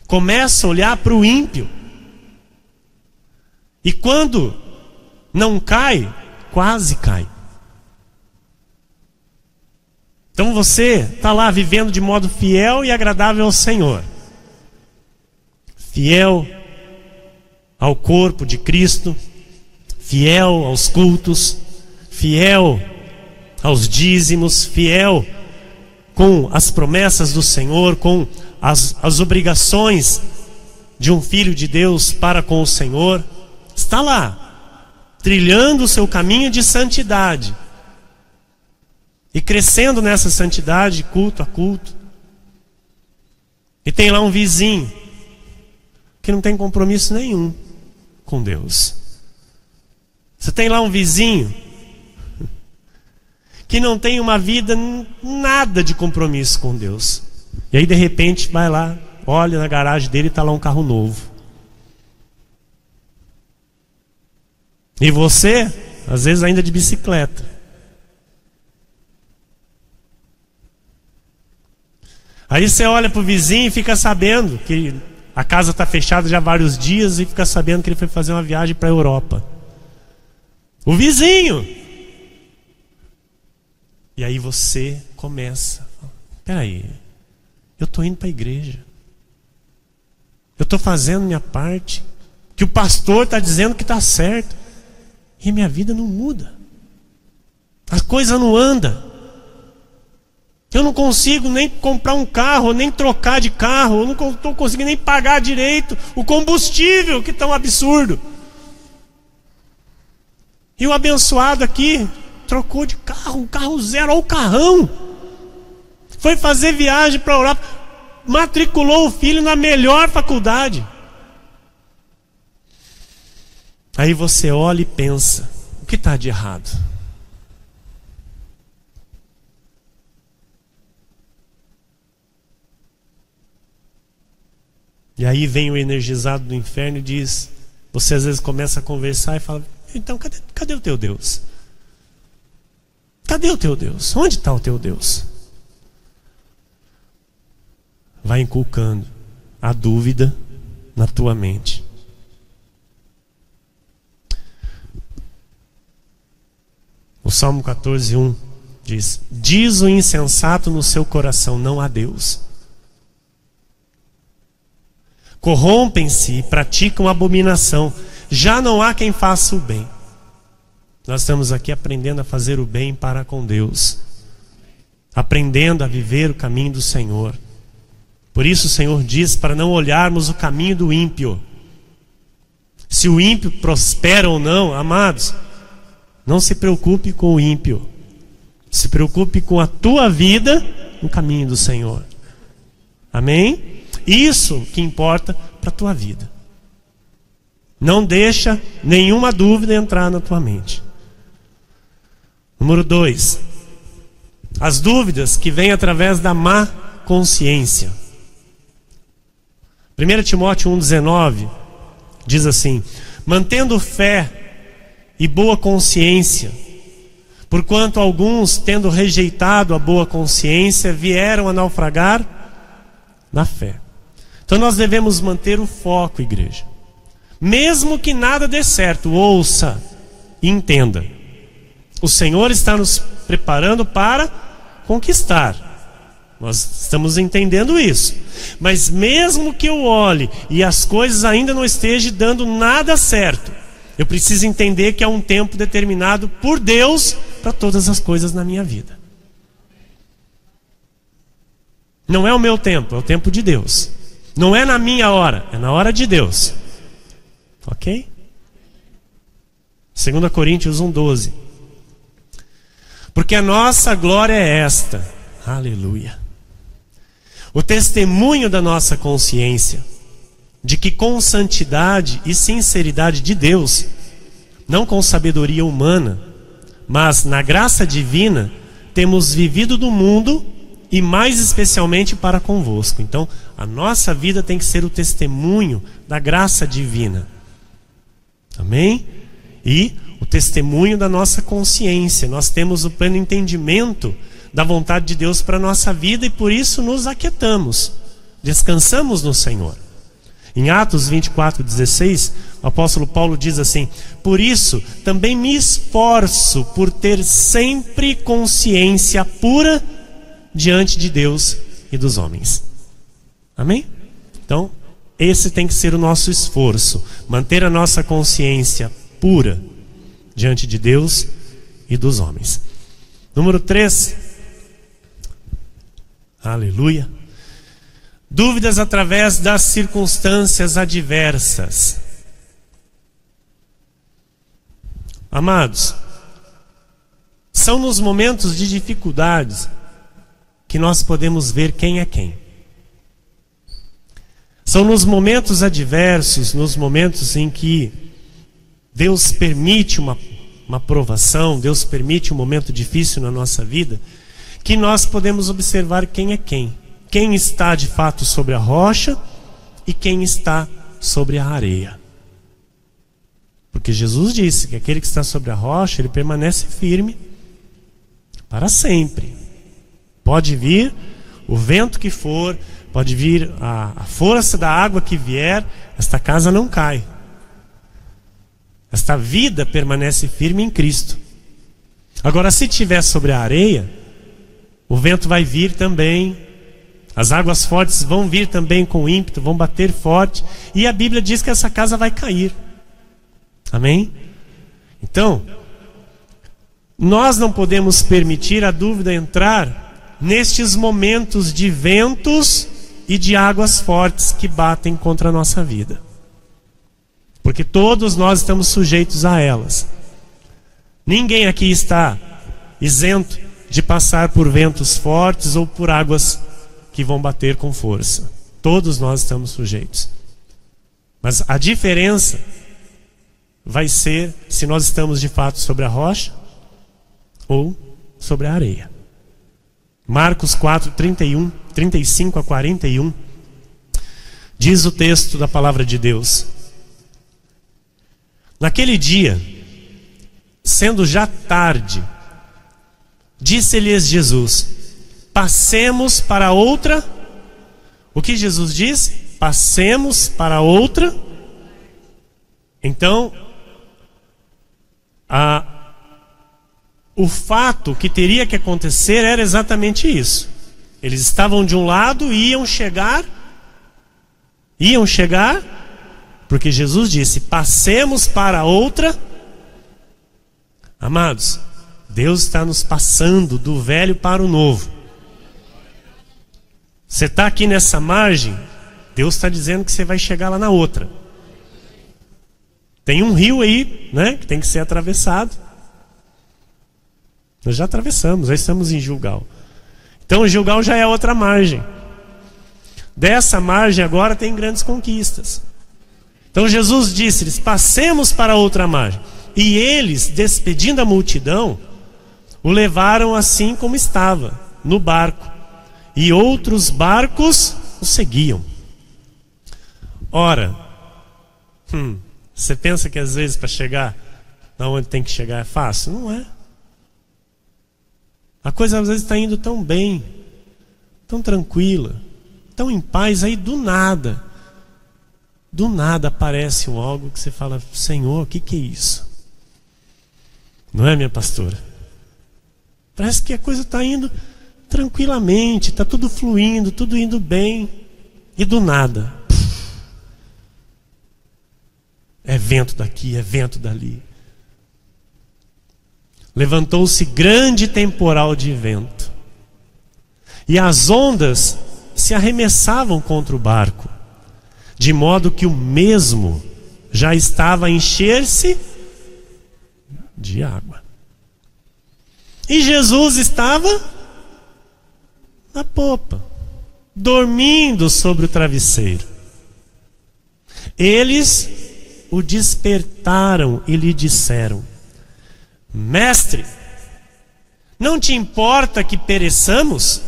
Começa a olhar para o ímpio. E quando não cai, quase cai. Então você está lá vivendo de modo fiel e agradável ao Senhor. Fiel ao corpo de Cristo, fiel aos cultos, fiel aos dízimos, fiel com as promessas do Senhor, com as obrigações de um filho de Deus para com o Senhor. Está lá, trilhando o seu caminho de santidade e crescendo nessa santidade, culto a culto. E tem lá um vizinho que não tem compromisso nenhum com Deus. Você tem lá um vizinho que não tem uma vida, nada de compromisso com Deus. E aí de repente vai lá, olha na garagem dele e está lá um carro novo. E você, às vezes ainda de bicicleta. Aí você olha para o vizinho e fica sabendo que a casa está fechada já há vários dias e fica sabendo que ele foi fazer uma viagem para a Europa. O vizinho! E aí você começa. Peraí, eu estou indo para a igreja. Eu estou fazendo minha parte. Que o pastor está dizendo que está certo. E minha vida não muda. A coisa não anda. Eu não consigo nem comprar um carro, nem trocar de carro. Eu não estou conseguindo nem pagar direito o combustível, que tão absurdo. E o abençoado aqui trocou de carro, um carro zero, olha o carrão. Foi fazer viagem para a Europa, matriculou o filho na melhor faculdade. Aí você olha e pensa, o que está de errado? E aí vem o energizado do inferno e diz, você às vezes começa a conversar e fala, então cadê o teu Deus? Cadê o teu Deus? Onde está o teu Deus? Vai inculcando a dúvida na tua mente. O Salmo 14:1 diz, diz o insensato no seu coração, não há Deus. Corrompem-se e praticam abominação, já não há quem faça o bem. Nós estamos aqui aprendendo a fazer o bem para com Deus, aprendendo a viver o caminho do Senhor. Por isso o Senhor diz para não olharmos o caminho do ímpio. Se o ímpio prospera ou não, amados, não se preocupe com o ímpio. Se preocupe com a tua vida no caminho do Senhor. Amém? Isso que importa para a tua vida. Não deixa nenhuma dúvida entrar na tua mente. Número 2. As dúvidas que vêm através da má consciência. 1 Timóteo 1,19 diz assim, mantendo fé e boa consciência, porquanto alguns, tendo rejeitado a boa consciência, vieram a naufragar na fé. Então nós devemos manter o foco, igreja. Mesmo que nada dê certo, ouça e entenda. O Senhor está nos preparando para conquistar. Nós estamos entendendo isso. Mas mesmo que eu olhe e as coisas ainda não estejam dando nada certo, eu preciso entender que há um tempo determinado por Deus para todas as coisas na minha vida. Não é o meu tempo, é o tempo de Deus. Não é na minha hora, é na hora de Deus. Ok? 2 Coríntios 1:12. Porque a nossa glória é esta. Aleluia. O testemunho da nossa consciência, de que com santidade e sinceridade de Deus, não com sabedoria humana, mas na graça divina, temos vivido do mundo e mais especialmente para convosco. Então, a nossa vida tem que ser o testemunho da graça divina. Amém? E o testemunho da nossa consciência. Nós temos o pleno entendimento da vontade de Deus para a nossa vida e por isso nos aquietamos, descansamos no Senhor. Em Atos 24:16, o apóstolo Paulo diz assim: por isso também me esforço por ter sempre consciência pura diante de Deus e dos homens. Amém? Então, esse tem que ser o nosso esforço, manter a nossa consciência pura diante de Deus e dos homens. Número 3. Aleluia. Dúvidas através das circunstâncias adversas. Amados, são nos momentos de dificuldades que nós podemos ver quem é quem. São nos momentos adversos, nos momentos em que Deus permite uma provação, Deus permite um momento difícil na nossa vida, que nós podemos observar quem é quem. Quem está de fato sobre a rocha e quem está sobre a areia. Porque Jesus disse que aquele que está sobre a rocha, ele permanece firme para sempre. Pode vir o vento que for, pode vir a força da água que vier, esta casa não cai. Esta vida permanece firme em Cristo. Agora, se estiver sobre a areia, o vento vai vir também, as águas fortes vão vir também com ímpeto, vão bater forte, e a Bíblia diz que essa casa vai cair. Amém? Então, nós não podemos permitir a dúvida entrar nestes momentos de ventos e de águas fortes que batem contra a nossa vida. Porque todos nós estamos sujeitos a elas. Ninguém aqui está isento de passar por ventos fortes ou por águas que vão bater com força. Todos nós estamos sujeitos. Mas a diferença vai ser se nós estamos de fato sobre a rocha ou sobre a areia. Marcos 4, 35 a 41, diz o texto da palavra de Deus: naquele dia, sendo já tarde, disse-lhes Jesus: passemos para outra. O que Jesus disse? Passemos para outra. Então, o fato que teria que acontecer era exatamente isso. Eles estavam de um lado e iam chegar, porque Jesus disse: passemos para outra. Amados, Deus está nos passando do velho para o novo. Você está aqui nessa margem, Deus está dizendo que você vai chegar lá na outra. Tem um rio aí, né, que tem que ser atravessado. Nós já atravessamos, já estamos em Gilgal. Então Gilgal já é outra margem. Dessa margem agora tem grandes conquistas. Então Jesus disse-lhes: passemos para outra margem. E eles, despedindo a multidão, o levaram assim como estava, no barco. E outros barcos o seguiam. Ora, você pensa que às vezes para chegar onde tem que chegar é fácil? Não é. A coisa às vezes está indo tão bem, tão tranquila, tão em paz, aí do nada aparece algo que você fala: Senhor, o que é isso? Não é, minha pastora? Parece que a coisa está indo tranquilamente, está tudo fluindo, tudo indo bem, e do nada, é vento daqui, é vento dali. Levantou-se grande temporal de vento, e as ondas se arremessavam contra o barco, de modo que o mesmo já estava a encher-se de água. E Jesus estava na popa, dormindo sobre o travesseiro. Eles o despertaram e lhe disseram: Mestre, não te importa que pereçamos?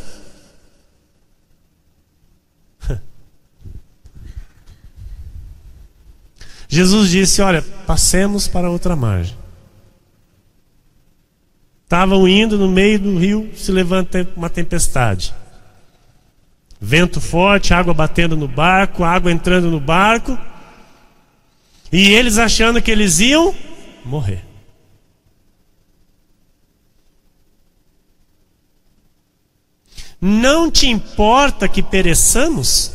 Jesus disse: olha, passemos para outra margem. Estavam indo no meio do rio, se levanta uma tempestade. Vento forte, água batendo no barco, água entrando no barco. E eles achando que eles iam morrer. Não te importa que pereçamos?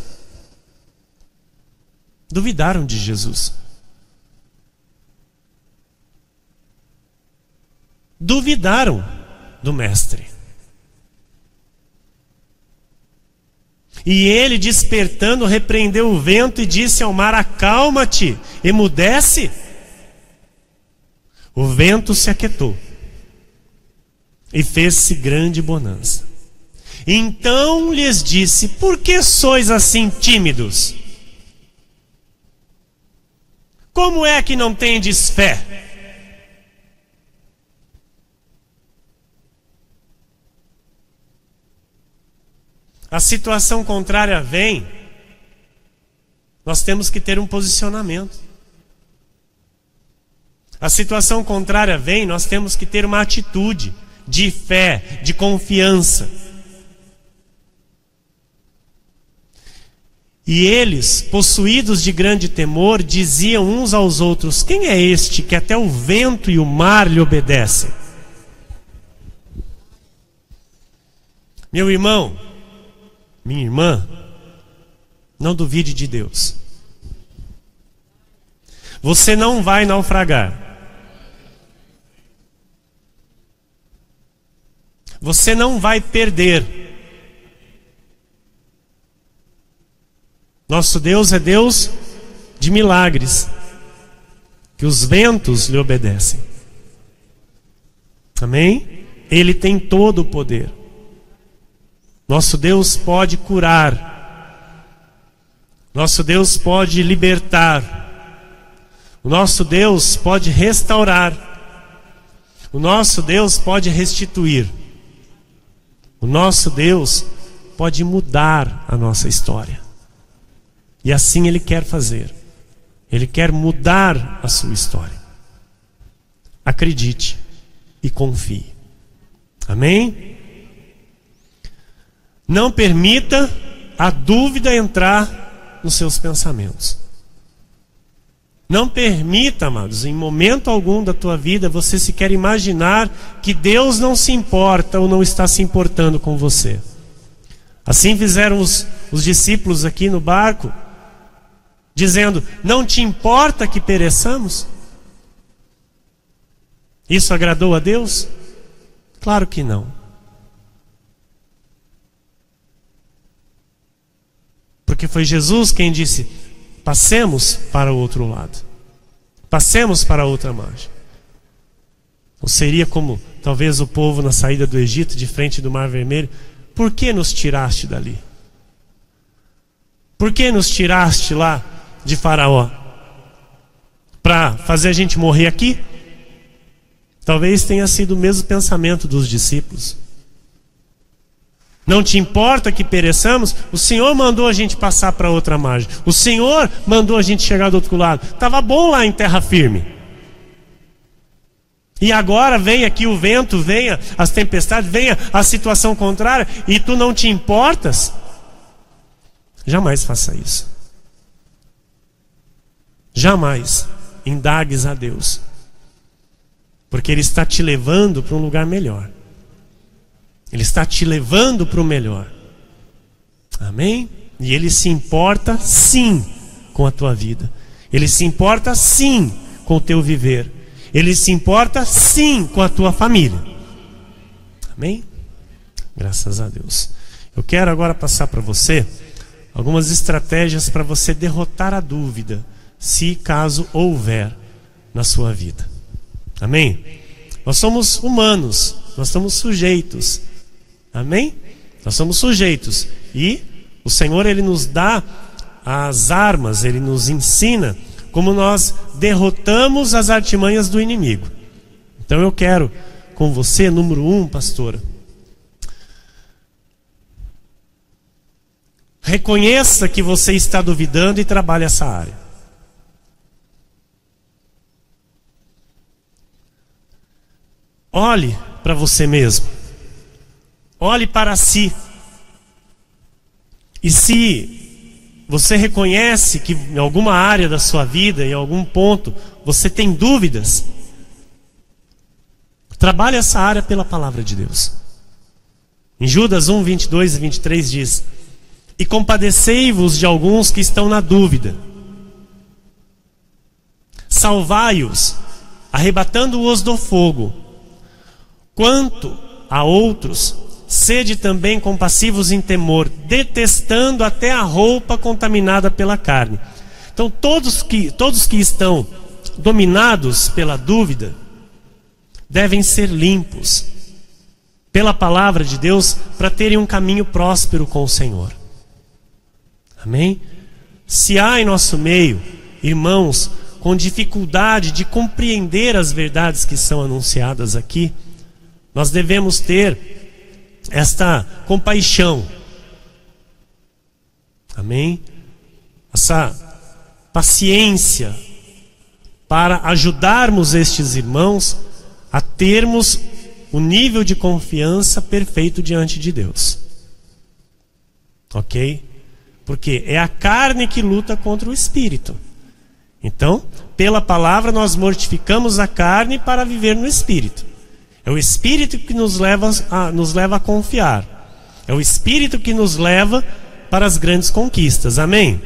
Duvidaram de Jesus. Duvidaram do Mestre. E ele, despertando, repreendeu o vento e disse ao mar: acalma-te, emudece. O vento se aquietou e fez-se grande bonança. Então lhes disse: por que sois assim tímidos? Como é que não tendes fé? A situação contrária vem, nós temos que ter um posicionamento. A situação contrária vem, nós temos que ter uma atitude de fé, de confiança. E eles, possuídos de grande temor, diziam uns aos outros: quem é este que até o vento e o mar lhe obedecem? Meu irmão, minha irmã, não duvide de Deus. Você não vai naufragar. Você não vai perder. Nosso Deus é Deus de milagres, que os ventos lhe obedecem. Amém? Ele tem todo o poder. Nosso Deus pode curar. Nosso Deus pode libertar. O nosso Deus pode restaurar. O nosso Deus pode restituir. O nosso Deus pode mudar a nossa história. E assim Ele quer fazer. Ele quer mudar a sua história. Acredite e confie. Amém? Não permita a dúvida entrar nos seus pensamentos. Não permita, amados, em momento algum da tua vida, você sequer imaginar que Deus não se importa ou não está se importando com você. Assim fizeram os discípulos aqui no barco, dizendo: não te importa que pereçamos? Isso agradou a Deus? Claro que não. Porque foi Jesus quem disse: passemos para o outro lado. Passemos para a outra margem. Não seria como talvez o povo na saída do Egito, de frente do Mar Vermelho: por que nos tiraste dali? Por que nos tiraste lá de Faraó? Para fazer a gente morrer aqui? Talvez tenha sido o mesmo pensamento dos discípulos. Não te importa que pereçamos? O Senhor mandou a gente passar para outra margem. O Senhor mandou a gente chegar do outro lado. Estava bom lá em terra firme. E agora vem aqui o vento, venha as tempestades, venha a situação contrária, e tu não te importas? Jamais faça isso. Jamais indagues a Deus, porque Ele está te levando para um lugar melhor. Ele está te levando para o melhor. Amém? E Ele se importa sim com a tua vida. Ele se importa sim com o teu viver. Ele se importa sim com a tua família. Amém? Graças a Deus. Eu quero agora passar para você algumas estratégias para você derrotar a dúvida, se caso houver na sua vida. Amém? Nós somos humanos, nós estamos sujeitos. Amém? Nós somos sujeitos. E o Senhor, Ele nos dá as armas, Ele nos ensina como nós derrotamos as artimanhas do inimigo. Então eu quero com você, número 1, pastora, reconheça que você está duvidando e trabalhe essa área. Olhe para você mesmo. Olhe para si. E se você reconhece que em alguma área da sua vida, em algum ponto, você tem dúvidas, trabalhe essa área pela palavra de Deus. Em Judas 1, 22 e 23 diz: e compadecei-vos de alguns que estão na dúvida. Salvai-os, arrebatando-os do fogo. Quanto a outros, sede também compassivos em temor, detestando até a roupa contaminada pela carne. Então todos que estão dominados pela dúvida devem ser limpos pela palavra de Deus para terem um caminho próspero com o Senhor. Amém? Se há em nosso meio irmãos com dificuldade de compreender as verdades que são anunciadas aqui, nós devemos ter esta compaixão. Amém? Essa paciência para ajudarmos estes irmãos a termos o nível de confiança perfeito diante de Deus. Ok? Porque é a carne que luta contra o espírito. Então, pela palavra nós mortificamos a carne para viver no espírito. É o espírito que nos leva a confiar. É o espírito que nos leva para as grandes conquistas. Amém?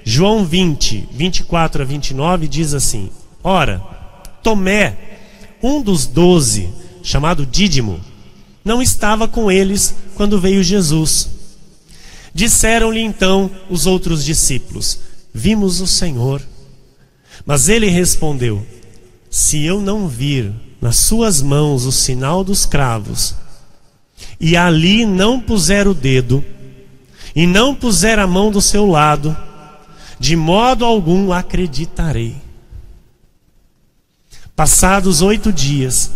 João 20, 24 a 29 diz assim: ora, Tomé, um dos 12, chamado Dídimo, não estava com eles quando veio Jesus. Disseram-lhe então os outros discípulos: vimos o Senhor. Mas ele respondeu: se eu não vir nas suas mãos o sinal dos cravos, e ali não puser o dedo, e não puser a mão do seu lado, de modo algum acreditarei. Passados 8 dias,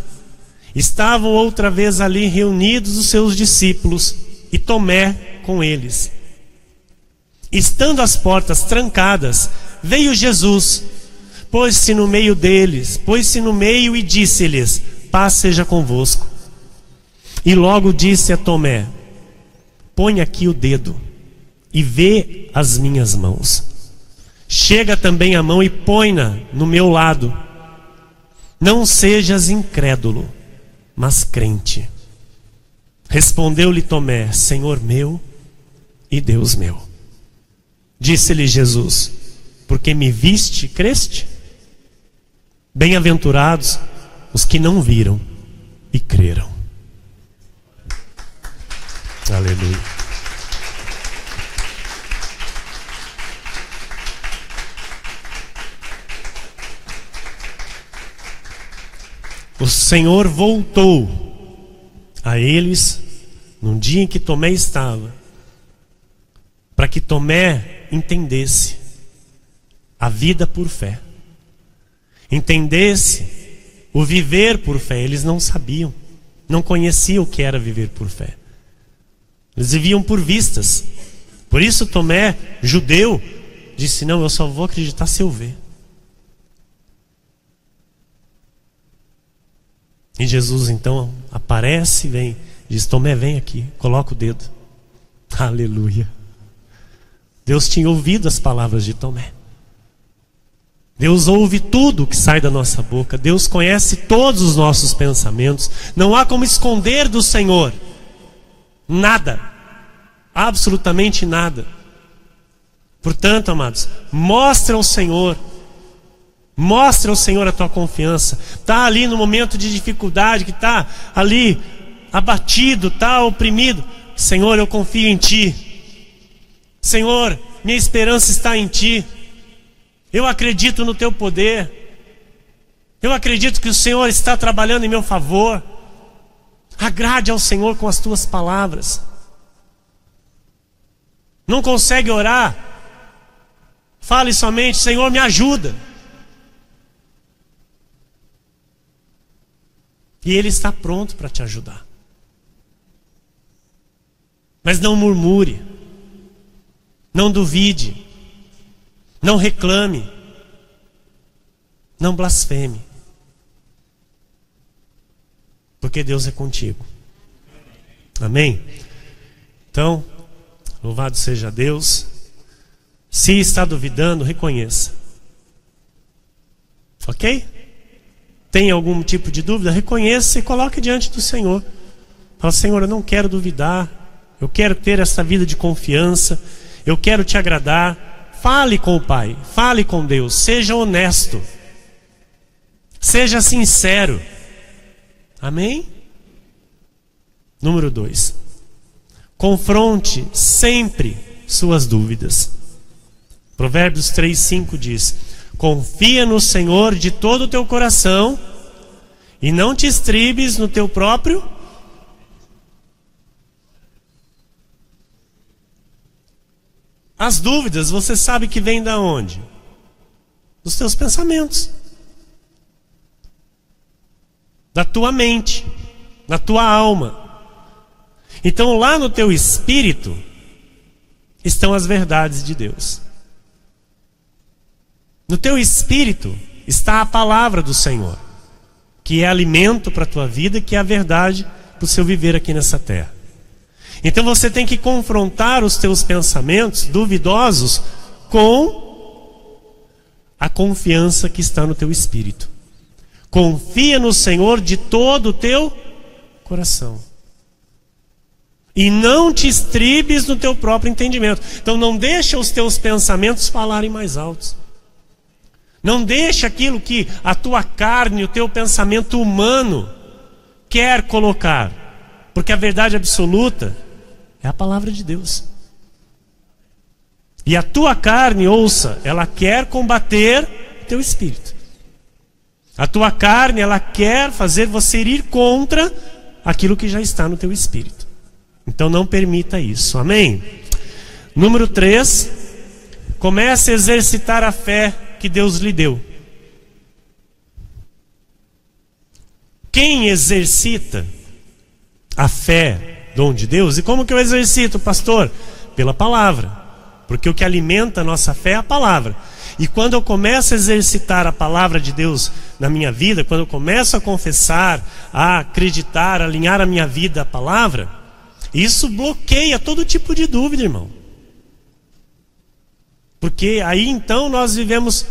estavam outra vez ali reunidos os seus discípulos, e Tomé com eles. Estando as portas trancadas, veio Jesus, pôs-se no meio deles, e disse-lhes: paz seja convosco. E logo disse a Tomé: põe aqui o dedo e vê as minhas mãos. Chega também a mão e põe-na no meu lado. Não sejas incrédulo, mas crente. Respondeu-lhe Tomé: Senhor meu e Deus meu. Disse-lhe Jesus: porque me viste, creste? Bem-aventurados os que não viram e creram. Aleluia. O Senhor voltou a eles num dia em que Tomé estava, para que Tomé entendesse a vida por fé, entendesse o viver por fé. Eles não sabiam, não conheciam o que era viver por fé. Eles viviam por vistas. Por isso Tomé, judeu, disse: não, eu só vou acreditar se eu ver. E Jesus então aparece e vem, diz: Tomé, vem aqui, coloca o dedo. Aleluia. Deus tinha ouvido as palavras de Tomé. Deus ouve tudo que sai da nossa boca. Deus conhece todos os nossos pensamentos. Não há como esconder do Senhor Nada. Absolutamente nada. Portanto, amados, mostra ao Senhor a tua confiança. Está ali no momento de dificuldade, que está ali abatido, está oprimido. Senhor, eu confio em Ti. Senhor, minha esperança está em Ti. Eu acredito no Teu poder. Eu acredito que o Senhor está trabalhando em meu favor. Agrade ao Senhor com as tuas palavras. Não consegue orar? Fale somente: Senhor, me ajuda. E Ele está pronto para te ajudar. Mas não murmure, não duvide, não reclame, não blasfeme, porque Deus é contigo. Amém? Então, louvado seja Deus. Se está duvidando, reconheça. Ok? Tem algum tipo de dúvida? Reconheça e coloque diante do Senhor. Fala: Senhor, eu não quero duvidar. Eu quero ter essa vida de confiança. Eu quero te agradar. Fale com o Pai. Fale com Deus. Seja honesto. Seja sincero. Amém? Número 2. Confronte sempre suas dúvidas. Provérbios 3:5 diz: confia no Senhor de todo o teu coração e não te estribes no teu próprio. As dúvidas, você sabe que vêm da onde? Dos teus pensamentos, da tua mente, da tua alma. Então lá no teu espírito estão as verdades de Deus. No teu espírito está a palavra do Senhor, que é alimento para a tua vida, que é a verdade para o seu viver aqui nessa terra. Então você tem que confrontar os teus pensamentos duvidosos com a confiança que está no teu espírito. Confia no Senhor de todo o teu coração. E não te estribes no teu próprio entendimento. Então não deixa os teus pensamentos falarem mais altos. Não deixa aquilo que a tua carne, o teu pensamento humano quer colocar. Porque a verdade absoluta é a palavra de Deus. E a tua carne, ouça, ela quer combater o teu espírito. A tua carne, ela quer fazer você ir contra aquilo que já está no teu espírito. Então não permita isso, amém? Número 3, comece a exercitar a fé que Deus lhe deu. Quem exercita a fé, dom de Deus, e como que eu exercito, pastor? Pela palavra, porque o que alimenta a nossa fé é a palavra. E quando eu começo a exercitar a palavra de Deus na minha vida, quando eu começo a confessar, a acreditar, a alinhar a minha vida à palavra, isso bloqueia todo tipo de dúvida, irmão. Porque aí então nós vivemos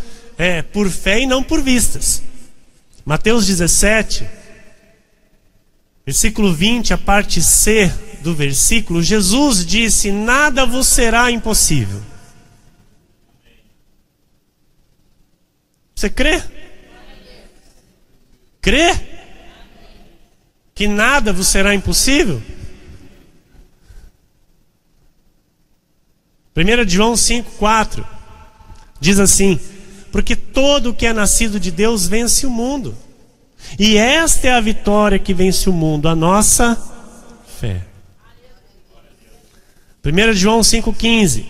por fé e não por vistas. Mateus 17, versículo 20, a parte C do versículo, Jesus disse: nada vos será impossível. Você crê? Crê? Que nada vos será impossível? 1 João 5,4 diz assim: porque todo o que é nascido de Deus vence o mundo. E esta é a vitória que vence o mundo, a nossa fé. 1 João 5,15.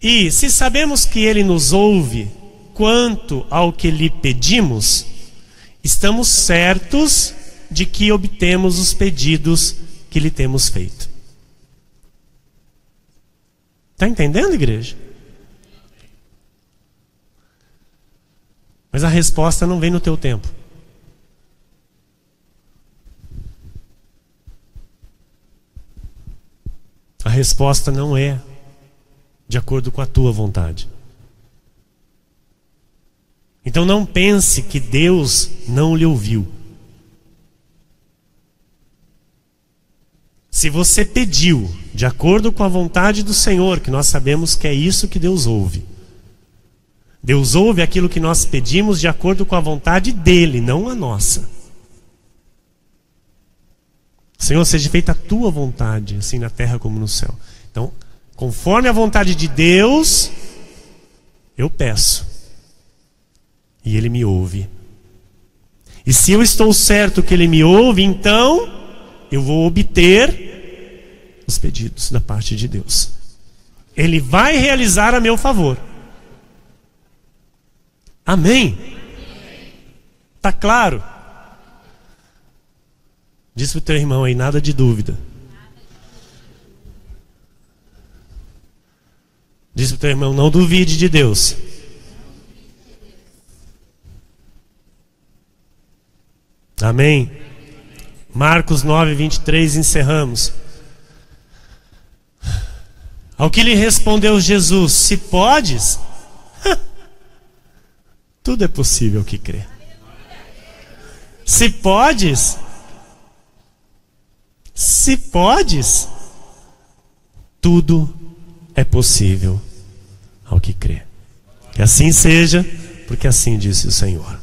E se sabemos que Ele nos ouve quanto ao que lhe pedimos, estamos certos de que obtemos os pedidos que lhe temos feito. Está entendendo, igreja? Mas a resposta não vem no teu tempo. A resposta não é de acordo com a tua vontade. Então não pense que Deus não lhe ouviu. Se você pediu de acordo com a vontade do Senhor, que nós sabemos que é isso que Deus ouve. Deus ouve aquilo que nós pedimos de acordo com a vontade dele, não a nossa. Senhor, seja feita a tua vontade, assim na terra como no céu. Então, conforme a vontade de Deus, eu peço. E ele me ouve. E se eu estou certo que ele me ouve, então eu vou obter os pedidos da parte de Deus. Ele vai realizar a meu favor. Amém? Tá claro? Diz pro teu irmão aí, nada de dúvida. Diz pro teu irmão, não duvide de Deus. Amém? Marcos 9, 23, encerramos. Ao que lhe respondeu Jesus, se podes, tudo é possível que crê. Se podes, tudo é possível ao que crê. Que assim seja, porque assim disse o Senhor.